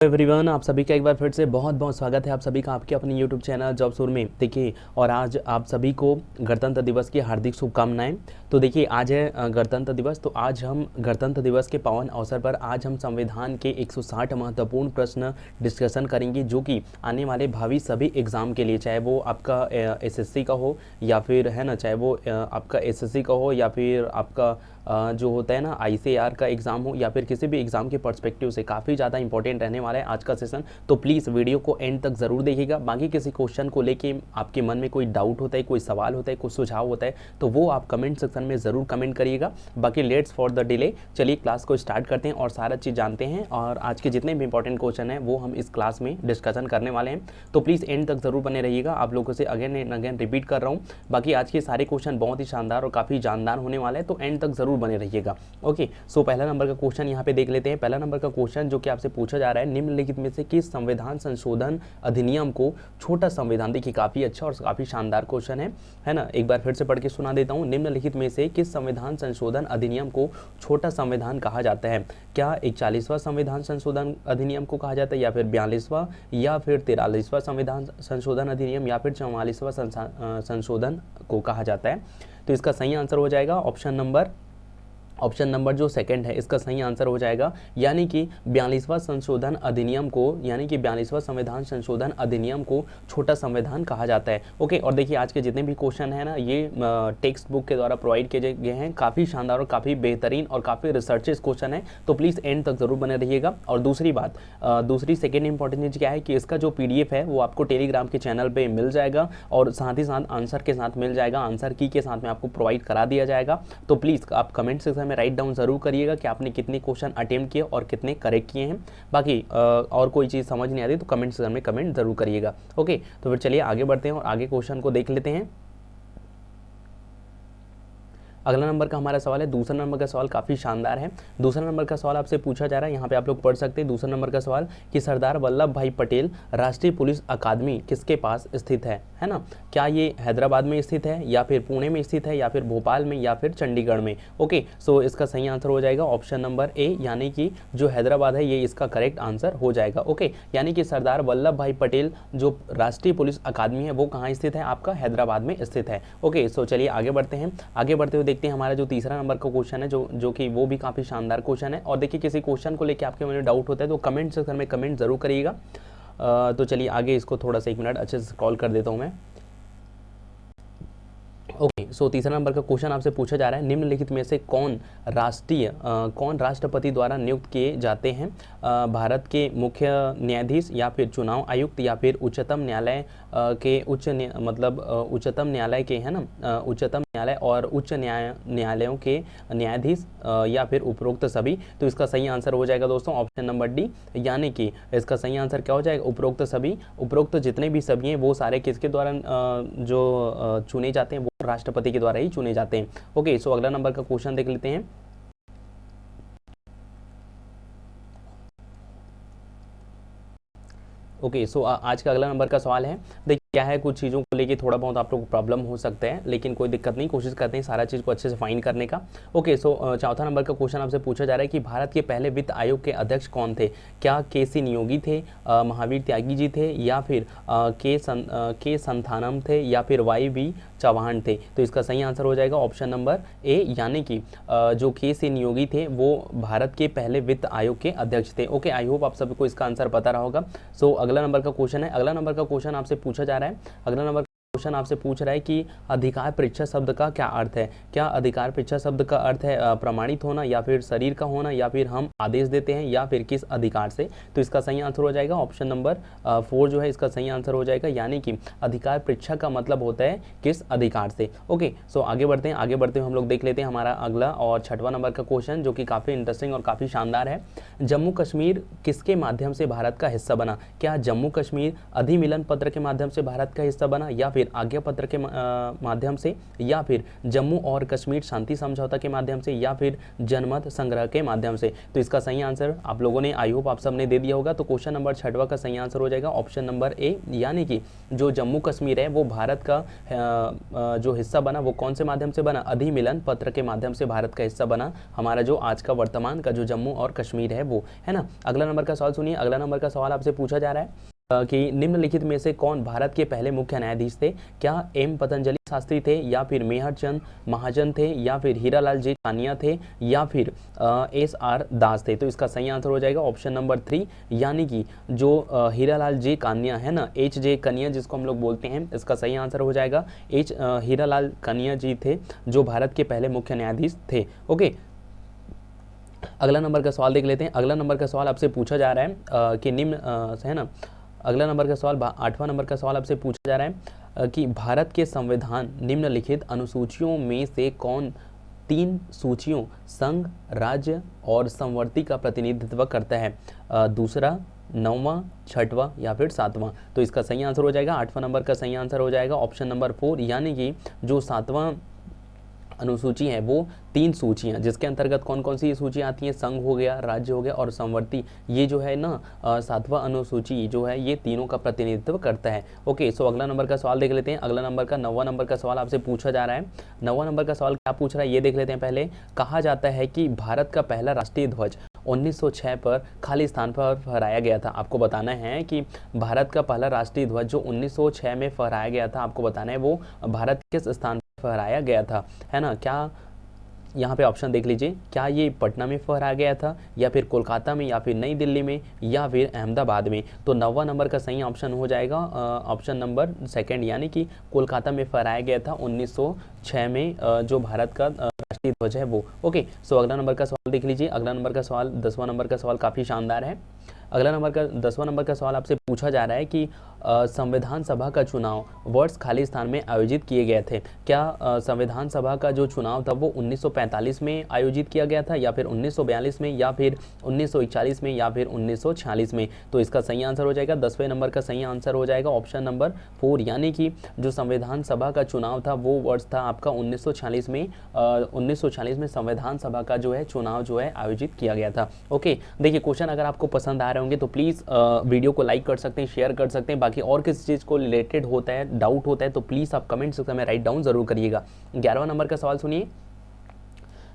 Everyone, आप सभी का एक बार फिर से बहुत बहुत स्वागत है आप सभी का आपके अपने यूट्यूब चैनल जॉब शोर में। देखिए, और आज आप सभी को गणतंत्र दिवस की हार्दिक शुभकामनाएं। तो देखिए, आज है गणतंत्र दिवस। तो आज हम गणतंत्र दिवस के पावन अवसर पर आज हम संविधान के 160 महत्वपूर्ण प्रश्न डिस्कशन करेंगे, जो कि आने वाले भावी सभी एग्ज़ाम के लिए, चाहे वो आपका एसएससी का हो या फिर है ना, चाहे वो आपका एसएससी का हो या फिर आपका जो होता है ना आईसीएआर का एग्ज़ाम हो, या फिर किसी भी एग्ज़ाम के पर्सपेक्टिव से काफ़ी ज़्यादा इंपॉर्टेंट रहने वाला है आज का सेशन। तो प्लीज़ वीडियो को एंड तक ज़रूर देखिएगा। बाकी किसी क्वेश्चन को लेके आपके मन में कोई डाउट होता है, कोई सवाल होता है, कोई सुझाव होता है, तो वो आप कमेंट सेक्शन में ज़रूर कमेंट करिएगा। बाकी लेट्स फॉर द डिले, चलिए क्लास को स्टार्ट करते हैं और सारा चीज़ जानते हैं। और आज के जितने भी इंपॉर्टेंट क्वेश्चन हैं वो हम इस क्लास में डिस्कशन करने वाले हैं। तो प्लीज़ एंड तक ज़रूर बने रहिएगा। आप लोगों से अगेन एंड अगेन रिपीट कर रहा हूँ, बाकी आज के सारे क्वेश्चन बहुत ही शानदार और काफ़ी जानदार होने वाले हैं, तो एंड तक ज़रूर बने रहिएगा। ओके, सो पहला नंबर का क्वेश्चन यहाँ पे देख लेते हैं। पहला नंबर का क्वेश्चन जो कि आपसे पूछा जा रहा है, निम्नलिखित में से किस संविधान संशोधन अधिनियम को छोटा संविधान, देखिए काफ़ी अच्छा और काफ़ी शानदार क्वेश्चन है ना। एक बार फिर से पढ़ के सुना देता हूँ। निम्नलिखित में से किस संविधान संशोधन अधिनियम को छोटा संविधान कहा जाता है? क्या 41वां संविधान संशोधन अधिनियम को कहा जाता है, या फिर 42वां, या फिर 43वां संविधान संशोधन अधिनियम, या फिर 44वां संशोधन को कहा जाता है? तो इसका सही आंसर हो जाएगा ऑप्शन नंबर जो सेकंड है, इसका सही आंसर हो जाएगा, यानी कि 42वां संशोधन अधिनियम को, यानी कि 42वां संविधान संशोधन अधिनियम को छोटा संविधान कहा जाता है। ओके, और देखिए आज के जितने भी क्वेश्चन है ना, ये टेक्स्ट बुक के द्वारा प्रोवाइड किए गए हैं, काफ़ी शानदार और काफ़ी बेहतरीन और काफ़ी रिसर्चेस क्वेश्चन है। तो प्लीज़ एंड तक जरूर बने रहिएगा। और दूसरी बात, दूसरी सेकेंड इंपॉर्टेंट चीज़ क्या है कि इसका जो PDF है वो आपको टेलीग्राम के चैनल पर मिल जाएगा, और साथ ही साथ आंसर के साथ मिल जाएगा, आंसर की के साथ में आपको प्रोवाइड करा दिया जाएगा। तो प्लीज़ आप कमेंट सेक्शन में राइट डाउन जरूर करिएगा कि आपने कितने क्वेश्चन अटेम्प्ट किए और कितने करेक्ट किए हैं। बाकी और कोई चीज़ समझ नहीं आती तो कमेंट सेक्शन में कमेंट जरूर करिएगा। ओके, तो फिर चलिए आगे बढ़ते हैं और आगे क्वेश्चन को देख लेते हैं। अगला नंबर का हमारा सवाल है, दूसरा नंबर का सवाल काफ़ी शानदार है। दूसरा नंबर का सवाल आपसे पूछा जा रहा है, यहाँ पे आप लोग पढ़ सकते हैं। दूसरा नंबर का सवाल कि सरदार वल्लभ भाई पटेल राष्ट्रीय पुलिस अकादमी किसके पास स्थित है ना? क्या ये हैदराबाद में स्थित है, या फिर पुणे में स्थित है, या फिर भोपाल में, या फिर चंडीगढ़ में? ओके, सो इसका सही आंसर हो जाएगा ऑप्शन नंबर ए, यानी कि जो हैदराबाद है ये इसका करेक्ट आंसर हो जाएगा। ओके, यानी कि सरदार वल्लभ भाई पटेल जो राष्ट्रीय पुलिस अकादमी है वो कहाँ स्थित है? आपका हैदराबाद में स्थित है। ओके, सो चलिए आगे बढ़ते हैं। आगे बढ़ते हुए देखते हैं हमारा जो तीसरा नंबर का क्वेश्चन है, जो कि वो भी काफ़ी शानदार क्वेश्चन है। और देखिए, किसी क्वेश्चन को लेकर आपके मन में डाउट होता है तो कमेंट सेक्शन में कमेंट जरूर करिएगा। तो चलिए आगे इसको थोड़ा सा 1 मिनट अच्छे से कॉल कर देता हूँ मैं। ओके, सो तीसरा नंबर का क्वेश्चन आपसे पूछा जा रहा है, निम्नलिखित में से कौन राष्ट्रपति द्वारा नियुक्त किए जाते हैं? भारत के मुख्य न्यायाधीश, या फिर चुनाव आयुक्त, या फिर उच्चतम न्यायालय के उच्चतम न्यायालय के है ना, उच्चतम न्यायालय और उच्च न्यायालयों के न्यायाधीश, या फिर उपरोक्त सभी? तो इसका सही आंसर हो जाएगा दोस्तों ऑप्शन नंबर डी, यानी कि इसका सही आंसर क्या हो जाएगा? उपरोक्त सभी। उपरोक्त जितने भी सभी हैं वो सारे किसके द्वारा जो चुने जाते हैं? वो राष्ट्रपति के द्वारा ही चुने जाते हैं। ओके, सो अगला नंबर का क्वेश्चन देख लेते हैं। ओके, सो आज का अगला नंबर का सवाल है, देखिए क्या है, कुछ चीज़ों को लेके थोड़ा बहुत आप लोग को प्रॉब्लम हो सकता है, लेकिन कोई दिक्कत नहीं, कोशिश करते हैं सारा चीज़ को अच्छे से फाइंड करने का। ओके, सो चौथा नंबर का क्वेश्चन आपसे पूछा जा रहा है कि भारत के पहले वित्त आयोग के अध्यक्ष कौन थे? क्या KC नियोगी थे, महावीर त्यागी जी थे, या फिर के संथानम थे, या फिर YV चौहान थे? तो इसका सही आंसर हो जाएगा ऑप्शन नंबर ए, यानी कि जो KC नियोगी थे वो भारत के पहले वित्त आयोग के अध्यक्ष थे। ओके, आई होप आप सभी को इसका आंसर पता रहा होगा। सो अगला नंबर का क्वेश्चन है, अगला नंबर का क्वेश्चन आपसे पूछा जा रहा है, अगला नंबर क्वेश्चन आपसे पूछ रहा है कि अधिकार परीक्षा शब्द का क्या अर्थ है? क्या अधिकार परीक्षा शब्द का अर्थ है प्रमाणित होना, या फिर शरीर का होना, या फिर हम आदेश देते हैं, या फिर किस अधिकार से? तो इसका सही आंसर हो जाएगा ऑप्शन नंबर 4 जो है इसका सही आंसर हो जाएगा, यानी कि अधिकार परीक्षा का मतलब होता है किस अधिकार से। ओके, सो आगे बढ़ते हैं। आगे बढ़ते हुए हम लोग देख लेते हैं हमारा अगला और छठवां नंबर का क्वेश्चन, जो कि काफ़ी इंटरेस्टिंग और काफ़ी शानदार है। जम्मू कश्मीर किसके माध्यम से भारत का हिस्सा बना? क्या जम्मू कश्मीर अधिमिलन पत्र के माध्यम से भारत का हिस्सा बना, या फिर आज्ञा पत्र के माध्यम से, या फिर जम्मू और कश्मीर शांति समझौता के माध्यम से, या फिर जनमत संग्रह के माध्यम से। तो इसका सही आंसर आप लोगों ने, आई होप आप सबने दे दिया होगा। तो क्वेश्चन नंबर 6वां का सही आंसर हो जाएगा ऑप्शन नंबर ए, यानी कि जो जम्मू कश्मीर है वो भारत का जो हिस्सा बना वो कौन से माध्यम से बना, अधिमिलन पत्र के माध्यम से भारत का हिस्सा बना हमारा जो आज का वर्तमान का जो जम्मू और कश्मीर है वो, है ना। अगला नंबर का सवाल सुनिए। अगला नंबर का सवाल आपसे पूछा जा रहा है कि निम्नलिखित में से कौन भारत के पहले मुख्य न्यायाधीश थे। क्या एम पतंजलि शास्त्री थे, या फिर मेहर चंद महाजन थे, या फिर हीरालाल जी कानिया थे, या फिर SR दास थे। तो इसका सही आंसर हो जाएगा ऑप्शन नंबर 3, यानी कि जो हीरालाल जी कानिया है ना, HJ कनिया जिसको हम लोग बोलते हैं, इसका सही आंसर हो जाएगा हीरालाल कानिया जी थे जो भारत के पहले मुख्य न्यायाधीश थे। ओके, अगला नंबर का सवाल देख लेते हैं। अगला नंबर का सवाल आपसे पूछा जा रहा है कि निम्न है ना, अगला नंबर का सवाल 8वां नंबर का सवाल आपसे पूछा जा रहा है कि भारत के संविधान निम्नलिखित अनुसूचियों में से कौन 3 सूचियों संघ, राज्य और संवर्ती का प्रतिनिधित्व करता है, दूसरा, 9वां, 6वां या फिर 7वां। तो इसका सही आंसर हो जाएगा 8वां नंबर का सही आंसर हो जाएगा ऑप्शन नंबर 4, यानी कि जो 7वां अनुसूची है वो 3 सूचियां, जिसके अंतर्गत कौन कौन सी सूची आती हैं, संघ हो गया, राज्य हो गया और संवर्ती, ये जो है ना 7वां अनुसूची जो है ये तीनों का प्रतिनिधित्व करता है। ओके, सो अगला नंबर का सवाल देख लेते हैं। अगला नंबर का 9वां नंबर का सवाल आपसे पूछा जा रहा है। 9वां नंबर का सवाल क्या पूछ रहा है ये देख लेते हैं पहले। कहा जाता है कि भारत का पहला राष्ट्रीय ध्वज 1906 पर खाली स्थान पर फहराया गया था। आपको बताना है कि भारत का पहला राष्ट्रीय ध्वज जो 1906 में फहराया गया था, आपको बताना है वो भारत किस स्थान पर फहराया गया था, है ना। क्या यहाँ पे ऑप्शन देख लीजिए, क्या ये पटना में फहराया गया था, या फिर कोलकाता में, या फिर नई दिल्ली में, या फिर अहमदाबाद में। तो 9वां नंबर का सही ऑप्शन हो जाएगा ऑप्शन नंबर 2, यानी कि कोलकाता में फहराया गया था 1906 में जो भारत का राष्ट्रीय ध्वज है वो। ओके, सो अगला नंबर का सवाल देख लीजिए। अगला नंबर का सवाल 10वां नंबर का सवाल काफ़ी शानदार है। अगला नंबर का 10वां नंबर का सवाल आपसे पूछा जा रहा है कि संविधान सभा का चुनाव वर्ष खाली स्थान में आयोजित किए गए थे। क्या संविधान सभा का जो चुनाव था वो 1945 में आयोजित किया गया था, या फिर 1942 में, या फिर 1941 में, या फिर 1946 में। तो इसका सही आंसर हो जाएगा 10वें नंबर का सही आंसर हो जाएगा ऑप्शन नंबर 4, यानी कि जो संविधान सभा का चुनाव था वो वर्ष था आपका 1946 में। 1946 में संविधान सभा का जो है चुनाव जो है आयोजित किया गया था। ओके, देखिए क्वेश्चन अगर आपको पसंद आ रहे होंगे तो प्लीज़ वीडियो को लाइक कर सकते हैं, शेयर कर सकते हैं। बाकी और किसी चीज़ को रिलेटेड होता है, डाउट होता है तो प्लीज़ आप कमेंट सेक्शन में राइट डाउन जरूर करिएगा। 11वां नंबर का सवाल सुनिए।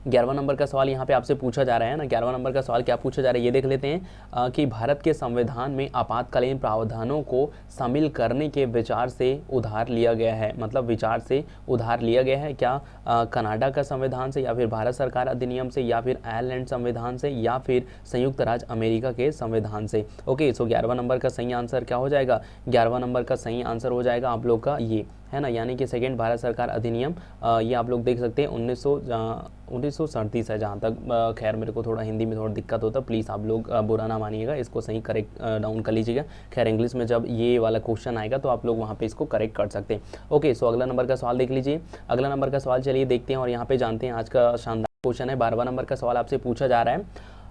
11वां नंबर का सवाल यहाँ पे आपसे पूछा जा रहा है ना। 11वां नंबर का सवाल क्या पूछा जा रहा है ये देख लेते हैं कि भारत के संविधान में आपातकालीन प्रावधानों को शामिल करने के विचार से उधार लिया गया है, मतलब विचार से उधार लिया गया है। क्या कनाडा का संविधान से, या फिर भारत सरकार अधिनियम से, या फिर आयरलैंड संविधान से, या फिर संयुक्त राज्य अमेरिका के संविधान से। ओके, सो 11वां नंबर का सही आंसर क्या हो जाएगा, 11वां नंबर का सही आंसर हो जाएगा आप लोग का ये, है ना, यानी कि सेकेंड भारत सरकार अधिनियम। ये आप लोग देख सकते हैं 1937 है जहाँ तक। खैर मेरे को थोड़ा हिंदी में थोड़ा दिक्कत होता है, प्लीज़ आप लोग बुरा ना मानिएगा, इसको सही करेक्ट डाउन कर लीजिएगा। खैर इंग्लिश में जब ये वाला क्वेश्चन आएगा तो आप लोग वहाँ पे इसको करेक्ट कर सकते हैं। ओके, सो अगला नंबर का सवाल देख लीजिए। अगला नंबर का सवाल चलिए देखते हैं और यहाँ पे जानते हैं। आज का शानदार क्वेश्चन है। 12वां नंबर का सवाल आपसे पूछा जा रहा है।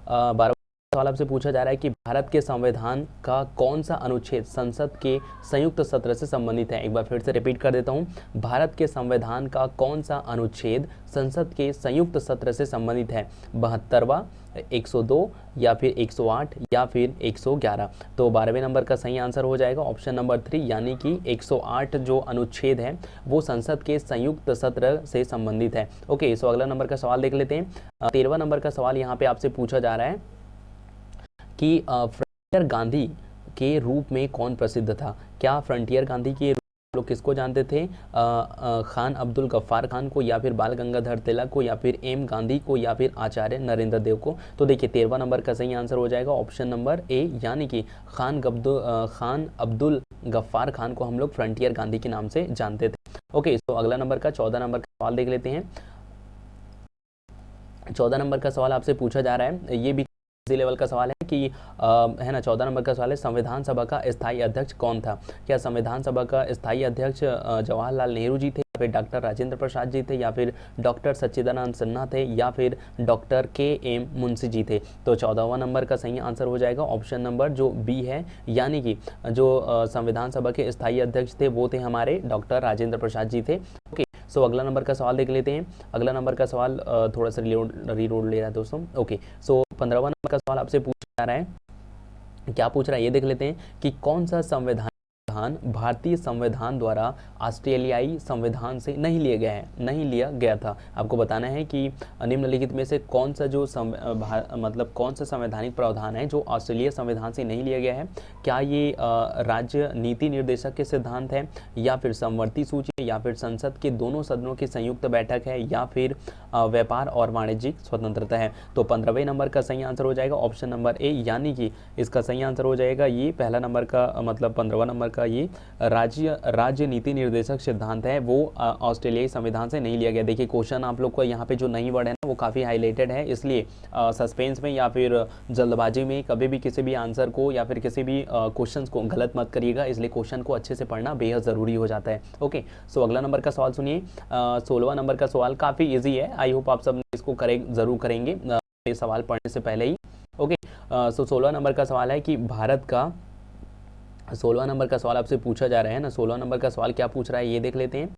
12वां सवाल आपसे पूछा जा रहा है कि भारत के संविधान का कौन सा अनुच्छेद संसद के संयुक्त सत्र से संबंधित है। एक बार फिर से रिपीट कर देता हूं, भारत के संविधान का कौन सा अनुच्छेद संसद के संयुक्त सत्र से संबंधित है, 72वां, 102 या फिर 108 या फिर 111। तो 12वें नंबर का सही आंसर हो जाएगा ऑप्शन नंबर 3, यानी कि 108 जो अनुच्छेद है वो संसद के संयुक्त सत्र से संबंधित है। ओके, सो अगला नंबर का सवाल देख लेते हैं। 13वां नंबर का सवाल यहाँ पे आपसे पूछा जा रहा है कि फ्रंटियर गांधी के रूप में कौन प्रसिद्ध था। क्या फ्रंटियर गांधी के लोग किसको जानते थे, खान अब्दुल गफ्फार खान को, या फिर बाल गंगाधर तिलक को, या फिर एम गांधी को, या फिर आचार्य नरेंद्र देव को। तो देखिए 13वां नंबर का सही आंसर हो जाएगा ऑप्शन नंबर ए, यानी कि खान अब्दुल गफ्फार खान को हम लोग फ्रंटियर गांधी के नाम से जानते थे। ओके, तो अगला नंबर का 14 नंबर का सवाल देख लेते हैं। 14 नंबर का सवाल आपसे पूछा जा रहा है, ये भी इसी लेवल का सवाल है कि है ना 14 नंबर का सवाल है, संविधान सभा का स्थायी अध्यक्ष कौन था? क्या संविधान सभा का स्थायी अध्यक्ष जवाहरलाल नेहरू जी थे, या फिर डॉक्टर राजेंद्र प्रसाद जी थे, या फिर डॉक्टर सच्चिदानंद सिन्हा थे, या फिर डॉक्टर के.एम. मुंशी जी थे? तो 14वां नंबर का सही आंसर हो जाएगा ऑप्शन नंबर जो बी है, यानी कि जो संविधान सभा के स्थायी अध्यक्ष थे वो थे हमारे डॉक्टर राजेंद्र प्रसाद जी थे। ओके, सो अगला नंबर का सवाल देख लेते हैं। अगला नंबर का सवाल थोड़ा सा रीलोड ले रहा है दोस्तों। ओके, सो 15वां नंबर का सवाल आपसे पूछा जा रहा है, क्या पूछ रहा है ये देख लेते हैं कि कौन सा संविधान भारतीय संविधान द्वारा ऑस्ट्रेलियाई संविधान से नहीं लिया गया था। आपको बताना है कि निम्नलिखित में से कौन सा जो मतलब कौन सा संवैधानिक प्रावधान है जो ऑस्ट्रेलिया संविधान से नहीं लिया गया है। क्या ये राज्य नीति निर्देशक के सिद्धांत है, या फिर समवर्ती सूची, या फिर संसद के दोनों सदनों की संयुक्त बैठक है, या फिर व्यापार और वाणिज्यिक स्वतंत्रता है? तो 15वें नंबर का सही आंसर हो जाएगा ऑप्शन नंबर ए, यानी कि इसका सही आंसर हो जाएगा ये पहला नंबर का मतलब 15वां नंबर का ये राज्य नीति निर्देशक सिद्धांत है वो ऑस्ट्रेलियाई संविधान से नहीं लिया गया। देखिए क्वेश्चन आप लोग को यहाँ पे जो नई वर्ड है ना वो काफ़ी हाईलाइटेड है, इसलिए सस्पेंस में या फिर जल्दबाजी में कभी भी किसी भी आंसर को या फिर किसी भी क्वेश्चन को गलत मत करिएगा, इसलिए क्वेश्चन को अच्छे से पढ़ना बेहद ज़रूरी हो जाता है। ओके, सो अगला नंबर का सवाल सुनिए। 16वां नंबर का सवाल काफ़ी ईजी है, आई होप आप सब इसको ज़रूर करेंगे ये सवाल पढ़ने से पहले ही। ओके, सो 16वां नंबर का सवाल है कि भारत का 16वां नंबर का सवाल आपसे पूछा जा रहा है ना, 16वां नंबर का सवाल क्या पूछ रहा है ये देख लेते हैं।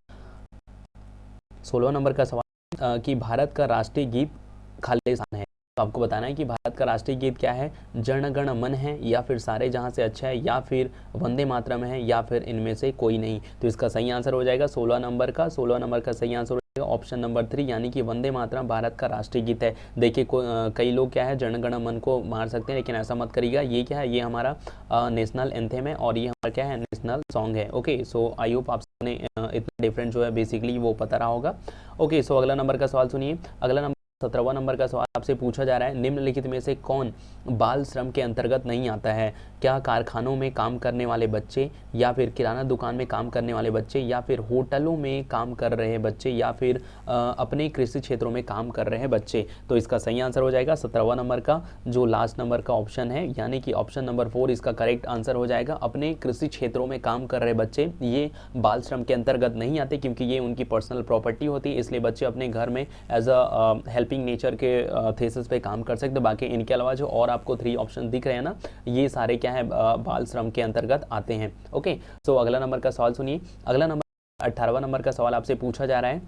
16वां नंबर का सवाल कि भारत का राष्ट्रीय गीत खालिस्तान है। तो आपको बताना है कि भारत का राष्ट्रीय गीत क्या है, जन गण मन है, या फिर सारे जहां से अच्छा है, या फिर वंदे मातरम है, या फिर इनमें से कोई नहीं? तो इसका सही आंसर हो जाएगा 16 नंबर का सही आंसर हो जाएगा ऑप्शन नंबर 3, यानी कि वंदे मातरम भारत का राष्ट्रीय गीत है। देखिए कई लोग क्या है जन गण मन को मार सकते हैं, लेकिन ऐसा मत करिएगा। ये क्या है, ये हमारा नेशनल एंथम है और ये हमारा क्या है नेशनल सॉन्ग है। ओके, सो आई होप आप सबने इतना डिफरेंट जो है बेसिकली वो पता रहा होगा। ओके, सो अगला नंबर का सवाल सुनिए। अगला नंबर 17वां नंबर का सवाल आपसे पूछा जा रहा है, निम्नलिखित में से कौन बाल श्रम के अंतर्गत नहीं आता है? क्या कारखानों में काम करने वाले बच्चे, या फिर किराना दुकान में काम करने वाले बच्चे, या फिर होटलों में काम कर रहे बच्चे, या फिर अपने कृषि क्षेत्रों में काम कर रहे बच्चे? तो इसका सही आंसर हो जाएगा 17वां नंबर का जो लास्ट नंबर का ऑप्शन है, यानी कि ऑप्शन नंबर 4 इसका करेक्ट आंसर हो जाएगा। अपने कृषि क्षेत्रों में काम कर रहे बच्चे ये बाल श्रम के अंतर्गत नहीं आते, क्योंकि ये उनकी पर्सनल प्रॉपर्टी होती है, इसलिए बच्चे अपने घर में एज अ हेल्पिंग नेचर के थीसिस पे काम कर सकते। बाकी इनके अलावा जो और आपको 3 ऑप्शन दिख रहे हैं ना, ये सारे क्या है बाल श्रम के अंतर्गत आते हैं। ओके, सो अगला नंबर का सवाल सुनिए। अगला नंबर 18वां नंबर का सवाल आपसे पूछा जा रहा है।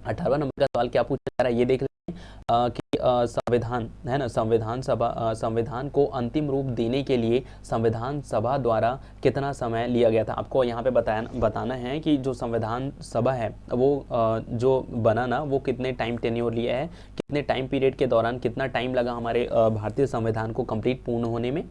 18वां नंबर का सवाल क्या पूछा जा रहा है ये देख लेते हैं कि संविधान है ना, संविधान को अंतिम रूप देने के लिए संविधान सभा द्वारा कितना समय लिया गया था? आपको यहाँ पे बताना है कि जो संविधान सभा है वो जो बना ना वो कितने टाइम टेन्योर लिया है, कितने टाइम पीरियड के दौरान कितना टाइम लगा हमारे भारतीय संविधान को कंप्लीट पूर्ण होने में।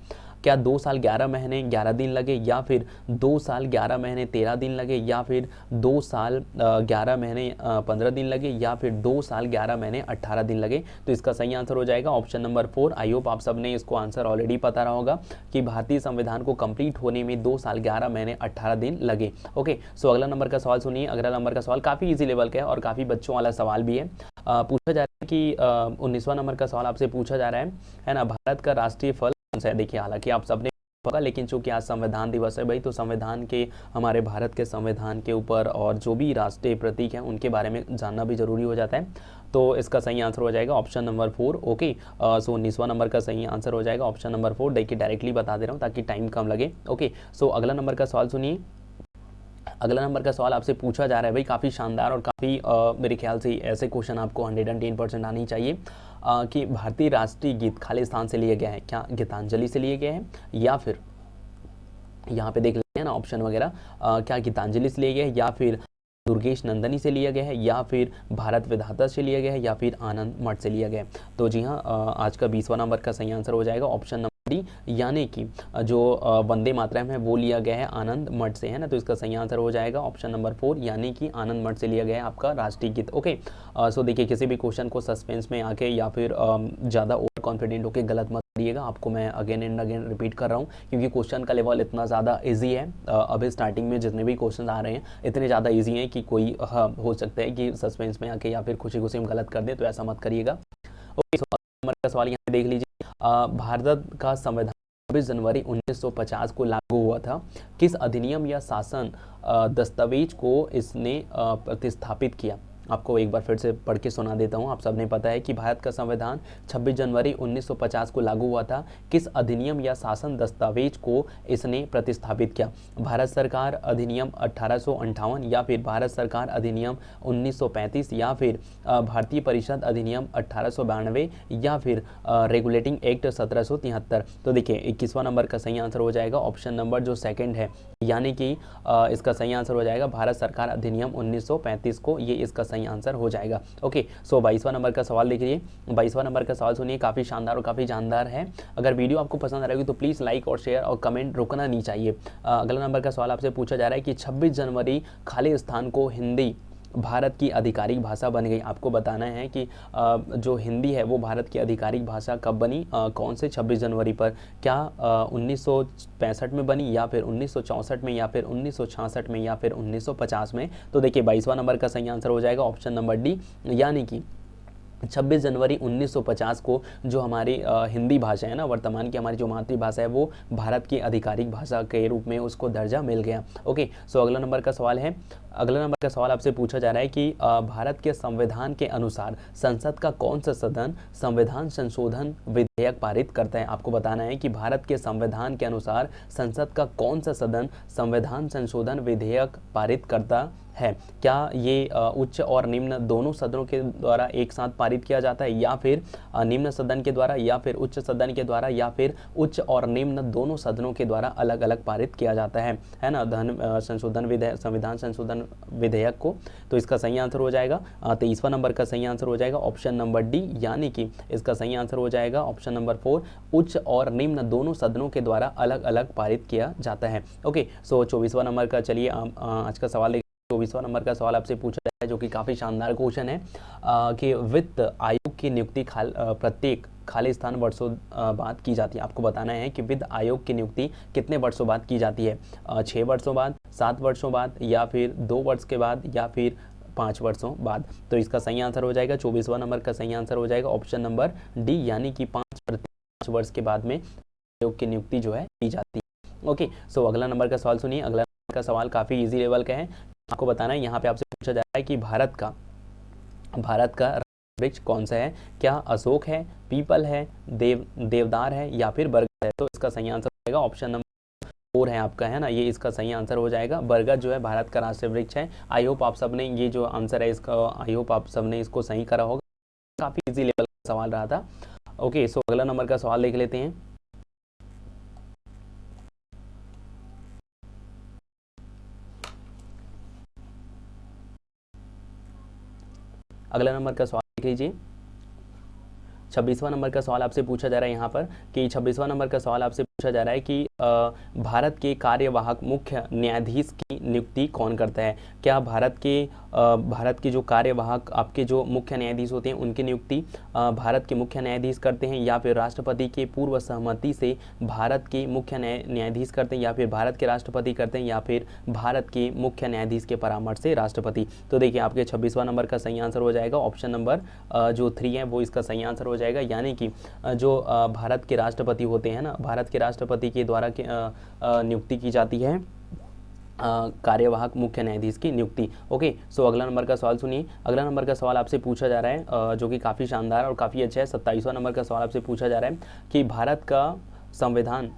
क्या 2 साल 11 महीने 11 दिन लगे, या फिर 2 साल 11 महीने 13 दिन लगे, या फिर 2 साल 11 महीने 15 दिन लगे, या फिर 2 साल 11 महीने 18 दिन लगे? तो इसका सही आंसर हो जाएगा ऑप्शन नंबर 4। आई होप आप सबने इसको आंसर ऑलरेडी पता रहा होगा कि भारतीय संविधान को कंप्लीट होने में 2 साल 11 महीने 18 दिन लगे। ओके, सो अगला नंबर का सवाल सुनिए। अगला नंबर का सवाल काफ़ी ईजी लेवल का है और काफ़ी बच्चों वाला सवाल भी है। पूछा जा रहा है कि 19वां नंबर का सवाल आपसे पूछा जा रहा है ना, भारत का राष्ट्रीय फल कौन सा है? देखिए हालांकि आप सबने होगा, लेकिन चूंकि आज संविधान दिवस है भाई, तो संविधान के हमारे भारत के संविधान के ऊपर और जो भी राष्ट्रीय प्रतीक हैं उनके बारे में जानना भी जरूरी हो जाता है। तो इसका सही आंसर हो जाएगा ऑप्शन नंबर 4। ओके, सो 19वां नंबर का सही आंसर हो जाएगा ऑप्शन नंबर 4। देखिए डायरेक्टली बता दे रहा हूँ ताकि टाइम कम लगे। ओके, सो अगला नंबर का सवाल सुनिए। अगला नंबर का सवाल आपसे पूछा जा रहा है भाई, काफ़ी शानदार और काफ़ी मेरे ख्याल से ऐसे क्वेश्चन आपको 110% आनी चाहिए कि भारतीय राष्ट्रीय गीत खालिस्तान से लिया गया है। क्या गीतांजलि से लिए गए हैं, या फिर यहाँ पे देख लेते हैं ना ऑप्शन वगैरह, क्या गीतांजलि से लिए गए हैं, या फिर दुर्गेश नंदनी से लिया गया है, या फिर भारत विधाता से लिया गया है, या फिर आनंद मठ से लिया गया है? तो जी हाँ, आज का 20वां नंबर का सही आंसर हो जाएगा ऑप्शन नंबर डी, यानी कि जो वंदे मातरम है वो लिया गया है आनंद मठ से, है ना। तो इसका सही आंसर हो जाएगा ऑप्शन नंबर 4, यानी कि आनंद मठ से लिया गया है आपका राष्ट्रीय गीत। ओके, सो देखिए किसी भी क्वेश्चन को सस्पेंस में आके या फिर ज़्यादा ओवर कॉन्फिडेंट होकर गलत मत करिएगा। आपको मैं अगेन एंड अगेन रिपीट कर रहा हूँ, क्योंकि क्वेश्चन का लेवल इतना ज़्यादा ईजी है। अभी स्टार्टिंग में जितने भी क्वेश्चन आ रहे हैं इतने ज़्यादा ईजी हैं कि कोई हो सकता है कि सस्पेंस में आके या फिर खुशी खुशी में गलत कर दे, तो ऐसा मत करिएगा। ओके, सो नंबर का सवाल यहाँ देख लीजिए। भारत का संविधान 26 जनवरी 1950 को लागू हुआ था। किस अधिनियम या शासन दस्तावेज को इसने प्रतिस्थापित किया? आपको एक बार फिर से पढ़ के सुना देता हूँ। आप सबने पता है कि भारत का संविधान 26 जनवरी 1950 को लागू हुआ था। किस अधिनियम या शासन दस्तावेज को इसने प्रतिस्थापित किया? भारत सरकार अधिनियम 1858 या फिर भारत सरकार अधिनियम 1935 या फिर भारतीय परिषद अधिनियम 1892 या फिर रेगुलेटिंग एक्ट 1773। तो देखिए 21वां नंबर का सही आंसर हो जाएगा ऑप्शन नंबर जो सेकंड है, यानी कि इसका सही आंसर हो जाएगा भारत सरकार अधिनियम 1935 को, ये इसका सही आंसर हो जाएगा। ओके, सो 22वां नंबर का सवाल देखिए। 22वां नंबर का सवाल सुनिए, काफ़ी शानदार और काफ़ी जानदार है। अगर वीडियो आपको पसंद आ रही तो प्लीज़ लाइक और शेयर और कमेंट रुकना नहीं चाहिए। अगला नंबर का सवाल आपसे पूछा जा रहा है कि 26 जनवरी खालिस्तान को हिंदी भारत की आधिकारिक भाषा बन गई। आपको बताना है कि जो हिंदी है वो भारत की आधिकारिक भाषा कब बनी, कौन से 26 जनवरी पर? क्या 1965 में बनी या फिर 1964 में या फिर 1966 में या फिर 1950 में? तो देखिए 22वां नंबर का सही आंसर हो जाएगा ऑप्शन नंबर डी, यानी कि 26 जनवरी 1950 को जो हमारी हिंदी भाषा है ना, वर्तमान की हमारी जो मातृभाषा है, वो भारत की आधिकारिक भाषा के रूप में उसको दर्जा मिल गया। ओके, सो अगला नंबर का सवाल है। अगला नंबर का सवाल आपसे पूछा जा रहा है कि भारत के संविधान के अनुसार संसद का कौन सा सदन संविधान संशोधन विधेयक पारित करता है? आपको बताना है कि भारत के संविधान के अनुसार संसद का कौन सा सदन संविधान संशोधन विधेयक पारित करता है? क्या ये उच्च और निम्न दोनों सदनों के द्वारा एक साथ पारित किया जाता है, या फिर निम्न सदन के द्वारा, या फिर उच्च सदन के द्वारा, या फिर उच्च और निम्न दोनों सदनों के द्वारा अलग अलग पारित किया जाता है ना, संशोधन विधेयक, संविधान संशोधन विधेयक को? तो इसका सही आंसर हो जाएगा 23वां नंबर का सही आंसर हो जाएगा ऑप्शन नंबर डी, यानी कि इसका सही आंसर हो जाएगा ऑप्शन नंबर 4, उच्च और निम्न दोनों सदनों के द्वारा अलग अलग पारित किया जाता है। ओके, सो 24वां नंबर का चलिए आज का सवाल 24वां नंबर का सवाल आपसे पूछा जाए, जो कि काफ़ी शानदार क्वेश्चन है कि वित्त आयोग की नियुक्ति प्रत्येक खालिस्तान वर्षों बाद की जाती है। आपको बताना है कि वित्त आयोग की नियुक्ति कितने वर्षों बाद की जाती है? 6 वर्षों बाद, 7 वर्षों बाद, या फिर 2 वर्ष के बाद, या फिर 5 वर्षों बाद? तो इसका सही आंसर हो जाएगा 24वां नंबर का सही आंसर हो जाएगा ऑप्शन नंबर डी, यानी कि 5 वर्ष के बाद में आयोग की नियुक्ति जो है की जाती है। ओके, सो अगला नंबर का सवाल सुनिए। अगला नंबर का सवाल काफ़ी ईजी लेवल का है। आपको बताना है, यहाँ पे आपसे पूछा जा रहा है कि भारत का वृक्ष कौन सा है? क्या अशोक है, पीपल है, देवदार है, या फिर बरगद है? तो इसका सही आंसर हो जाएगा ऑप्शन नंबर 4 है आपका, है ना, ये इसका सही आंसर हो जाएगा। बरगद जो है भारत का राष्ट्रीय वृक्ष है। आई होप आप सबने ये जो आंसर है इसका, आई होप आप सबने इसको सही करा होगा। काफ़ी इजी लेवल का सवाल रहा था। ओके, सो अगला नंबर का सवाल देख लेते हैं। अगला नंबर का सवाल देख लीजिए। 26वां नंबर का सवाल आपसे पूछा जा रहा है यहाँ पर कि 26वां नंबर का सवाल आपसे पूछा जा रहा है कि भारत के कार्यवाहक मुख्य न्यायाधीश की नियुक्ति कौन करता है? क्या भारत के जो कार्यवाहक आपके जो मुख्य न्यायाधीश होते हैं उनकी नियुक्ति भारत के मुख्य न्यायाधीश करते हैं, या फिर राष्ट्रपति के पूर्व सहमति से भारत के मुख्य न्यायाधीश करते हैं, या फिर भारत के राष्ट्रपति करते हैं, या फिर भारत के मुख्य न्यायाधीश के परामर्श से राष्ट्रपति? तो देखिए आपके 26वां नंबर का सही आंसर हो जाएगा ऑप्शन नंबर जो 3 है वो इसका सही आंसर हो जाएगा, यानी कि जो भारत के राष्ट्रपति होते हैं ना, भारत के राष्ट्रपति के द्वारा नियुक्ति की जाती है कार्यवाहक मुख्य न्यायाधीश की नियुक्ति। ओके, सो अगला नंबर का सवाल सुनिए। अगला नंबर का सवाल आपसे पूछा जा रहा है जो कि काफ़ी शानदार और काफ़ी अच्छा है। 27वां नंबर का सवाल आपसे पूछा जा रहा है कि भारत का संविधान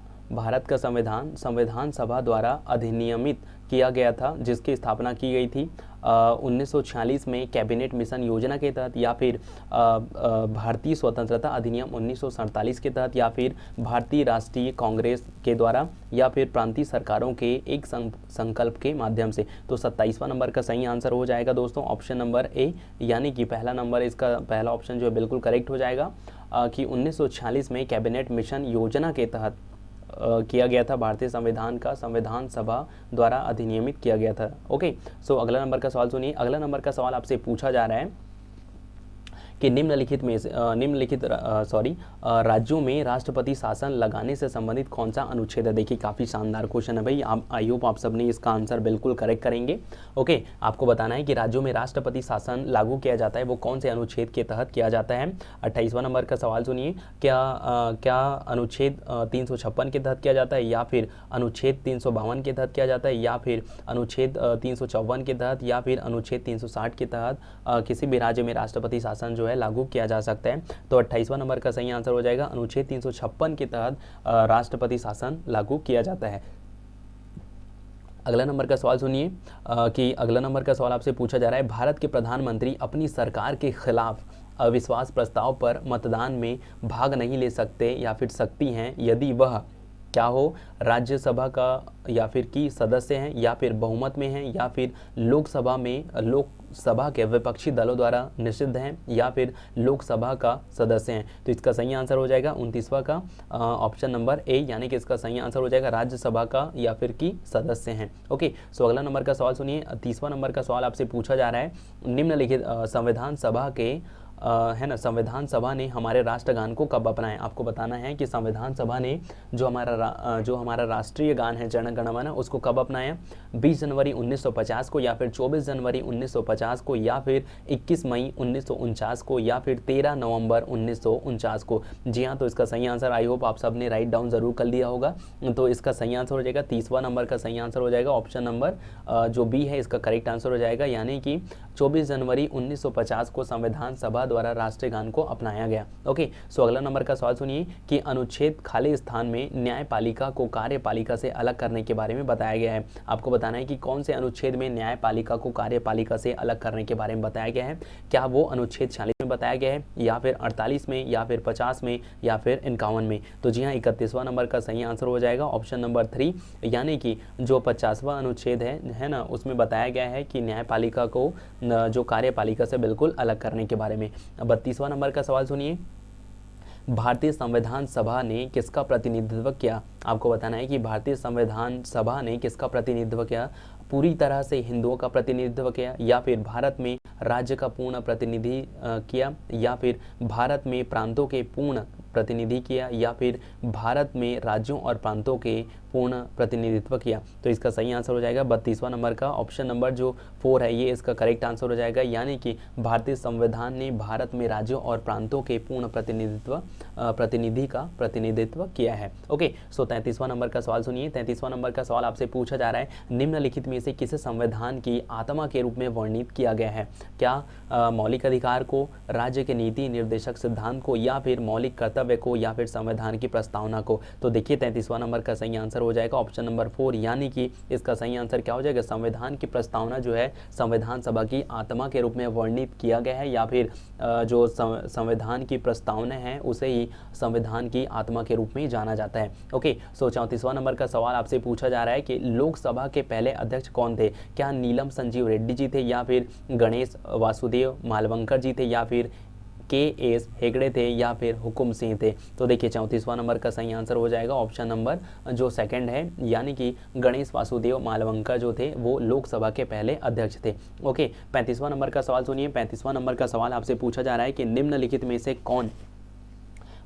संविधान सभा द्वारा अधिनियमित किया गया था, जिसकी स्थापना की गई थी 1946 में कैबिनेट मिशन योजना के तहत, या फिर भारतीय स्वतंत्रता अधिनियम 1947 के तहत, या फिर भारतीय राष्ट्रीय कांग्रेस के द्वारा, या फिर प्रांतीय सरकारों के एक संकल्प के माध्यम से? तो 27वां नंबर का सही आंसर हो जाएगा दोस्तों ऑप्शन नंबर ए, यानी कि पहला नंबर, इसका पहला ऑप्शन जो है बिल्कुल करेक्ट हो जाएगा कि 1946 में कैबिनेट मिशन योजना के तहत किया गया था। भारतीय संविधान का संविधान सभा द्वारा अधिनियमित किया गया था। ओके, सो अगला नंबर का सवाल सुनिए। अगला नंबर का सवाल आपसे पूछा जा रहा है कि राज्यों में राष्ट्रपति शासन लगाने से संबंधित कौन सा अनुच्छेद है। देखिए काफ़ी शानदार क्वेश्चन है भाई, आप आई होप आप सबने इसका आंसर बिल्कुल करेक्ट करेंगे। ओके, आपको बताना है कि राज्यों में राष्ट्रपति शासन लागू किया जाता है वो कौन से अनुच्छेद के तहत किया जाता है। 28वां नंबर का सवाल सुनिए, क्या अनुच्छेद 356 के तहत किया जाता है, या फिर अनुच्छेद 352 के तहत किया जाता है, या फिर अनुच्छेद 354 के तहत, या फिर अनुच्छेद 360 के तहत किसी भी राज्य में राष्ट्रपति शासन जो है लागू किया जा सकता है। तो 28वां नंबर का सही आंसर हो जाएगा अनुच्छेद 356 के तहत राष्ट्रपति शासन लागू किया जाता है। अगला नंबर का सवाल सुनिए कि अगला नंबर का सवाल आपसे पूछा जा रहा है, भारत के प्रधानमंत्री अपनी सरकार के खिलाफ अविश्वास प्रस्ताव पर मतदान में भाग नहीं ले सकते या फिर सकती हैं यदि वह क्या हो, राज्यसभा का या फिर की सदस्य हैं, या फिर बहुमत में हैं, या फिर लोकसभा के विपक्षी दलों द्वारा निषिद्ध हैं, या फिर लोकसभा का सदस्य हैं। तो इसका सही आंसर हो जाएगा 29वां का ऑप्शन नंबर ए, यानी कि इसका सही आंसर हो जाएगा राज्यसभा का या फिर की सदस्य हैं। ओके, सो अगला नंबर का सवाल सुनिए, 30वां नंबर का सवाल आपसे पूछा जा रहा है, निम्नलिखित संविधान सभा के संविधान सभा ने हमारे राष्ट्रगान को कब अपनाया। आपको बताना है कि संविधान सभा ने जो हमारा राष्ट्रीय गान है जन गण मन उसको कब अपनाया, 20 जनवरी 1950 को, या फिर 24 जनवरी 1950 को, या फिर 21 मई 1949 को, या फिर 13 नवंबर 1949 को। जी हाँ, तो इसका सही आंसर आई होप आप सब ने राइट डाउन जरूर कर लिया होगा। तो इसका सही आंसर हो जाएगा 30वां नंबर का सही आंसर हो जाएगा ऑप्शन नंबर जो बी है इसका करेक्ट आंसर हो जाएगा, यानी कि 24 जनवरी 1950 को संविधान सभा द्वारा राष्ट्रीय गान को अपनाया गया। ओके, सो अगला नंबर का सवाल सुनिए कि अनुच्छेद खाली स्थान में न्यायपालिका को कार्यपालिका से अलग करने के बारे में बताया गया है। आपको बताना है कि कौन से अनुच्छेद में न्यायपालिका को कार्यपालिका से अलग करने के बारे में बताया गया है। क्या वो अनुच्छेद 46 में बताया गया है, या फिर 48 में, या फिर 50 में, या फिर 51 में। तो जी हाँ, 31वां नंबर का सही आंसर हो जाएगा ऑप्शन नंबर 3, यानी कि जो 50वां अनुच्छेद है ना, उसमें बताया गया है कि न्यायपालिका को जो कार्यपालिका से बिल्कुल अलग करने के बारे में। 32वां नंबर का सवाल सुनिए, भारतीय संविधान सभा ने किसका प्रतिनिधित्व किया। आपको बताना है कि भारतीय संविधान सभा ने किसका प्रतिनिधित्व किया, पूरी तरह से हिंदुओं का प्रतिनिधित्व किया, या फिर भारत में राज्य का पूर्ण प्रतिनिधि किया, या फिर भारत में प्रांतों के पूर्ण प्रतिनिधि किया, या फिर भारत में राज्यों और प्रांतों के पूर्ण प्रतिनिधित्व किया। तो इसका सही आंसर हो जाएगा 32वां नंबर का ऑप्शन नंबर जो 4 है ये इसका करेक्ट आंसर हो जाएगा, यानी कि भारतीय संविधान ने भारत में राज्यों और प्रांतों के पूर्ण प्रतिनिधि का प्रतिनिधित्व किया है। ओके, सो 33वां नंबर का सवाल सुनिए। 33वां नंबर का सवाल आपसे पूछा जा रहा है, निम्नलिखित में से किसे संविधान की आत्मा के रूप में वर्णित किया गया है। क्या मौलिक अधिकार को, राज्य के नीति निर्देशक सिद्धांत को, या फिर मौलिक कर्तव्य को, या फिर संविधान की प्रस्तावना को। तो देखिए 33वां नंबर का सही आंसर हो जाएगा ऑप्शन नंबर 4, यानी कि इसका सही आंसर क्या हो जाएगा, संविधान की प्रस्तावना जो है संविधान सभा की आत्मा के रूप में वर्णित किया गया है, या फिर जो संविधान की प्रस्तावना है उसे ही संविधान की आत्मा के रूप में जाना जाता है। ओके, सो 34वां नंबर का सवाल आपसे पूछा जा रहा है कि लोकसभा के पहले अध्यक्ष कौन थे। क्या नीलम संजीव रेड्डी जी थे, या फिर गणेश वासुदेव मालवंकर जी थे, या फिर KS हेगड़े थे, या फिर हुकुम सिंह थे। तो देखिए 34वां नंबर का सही आंसर हो जाएगा ऑप्शन नंबर जो सेकंड है, यानी कि गणेश वासुदेव मालवंकर जो थे वो लोकसभा के पहले अध्यक्ष थे। ओके, 35वां नंबर का सवाल सुनिए। 35वां नंबर का सवाल आपसे पूछा जा रहा है कि निम्नलिखित में से कौन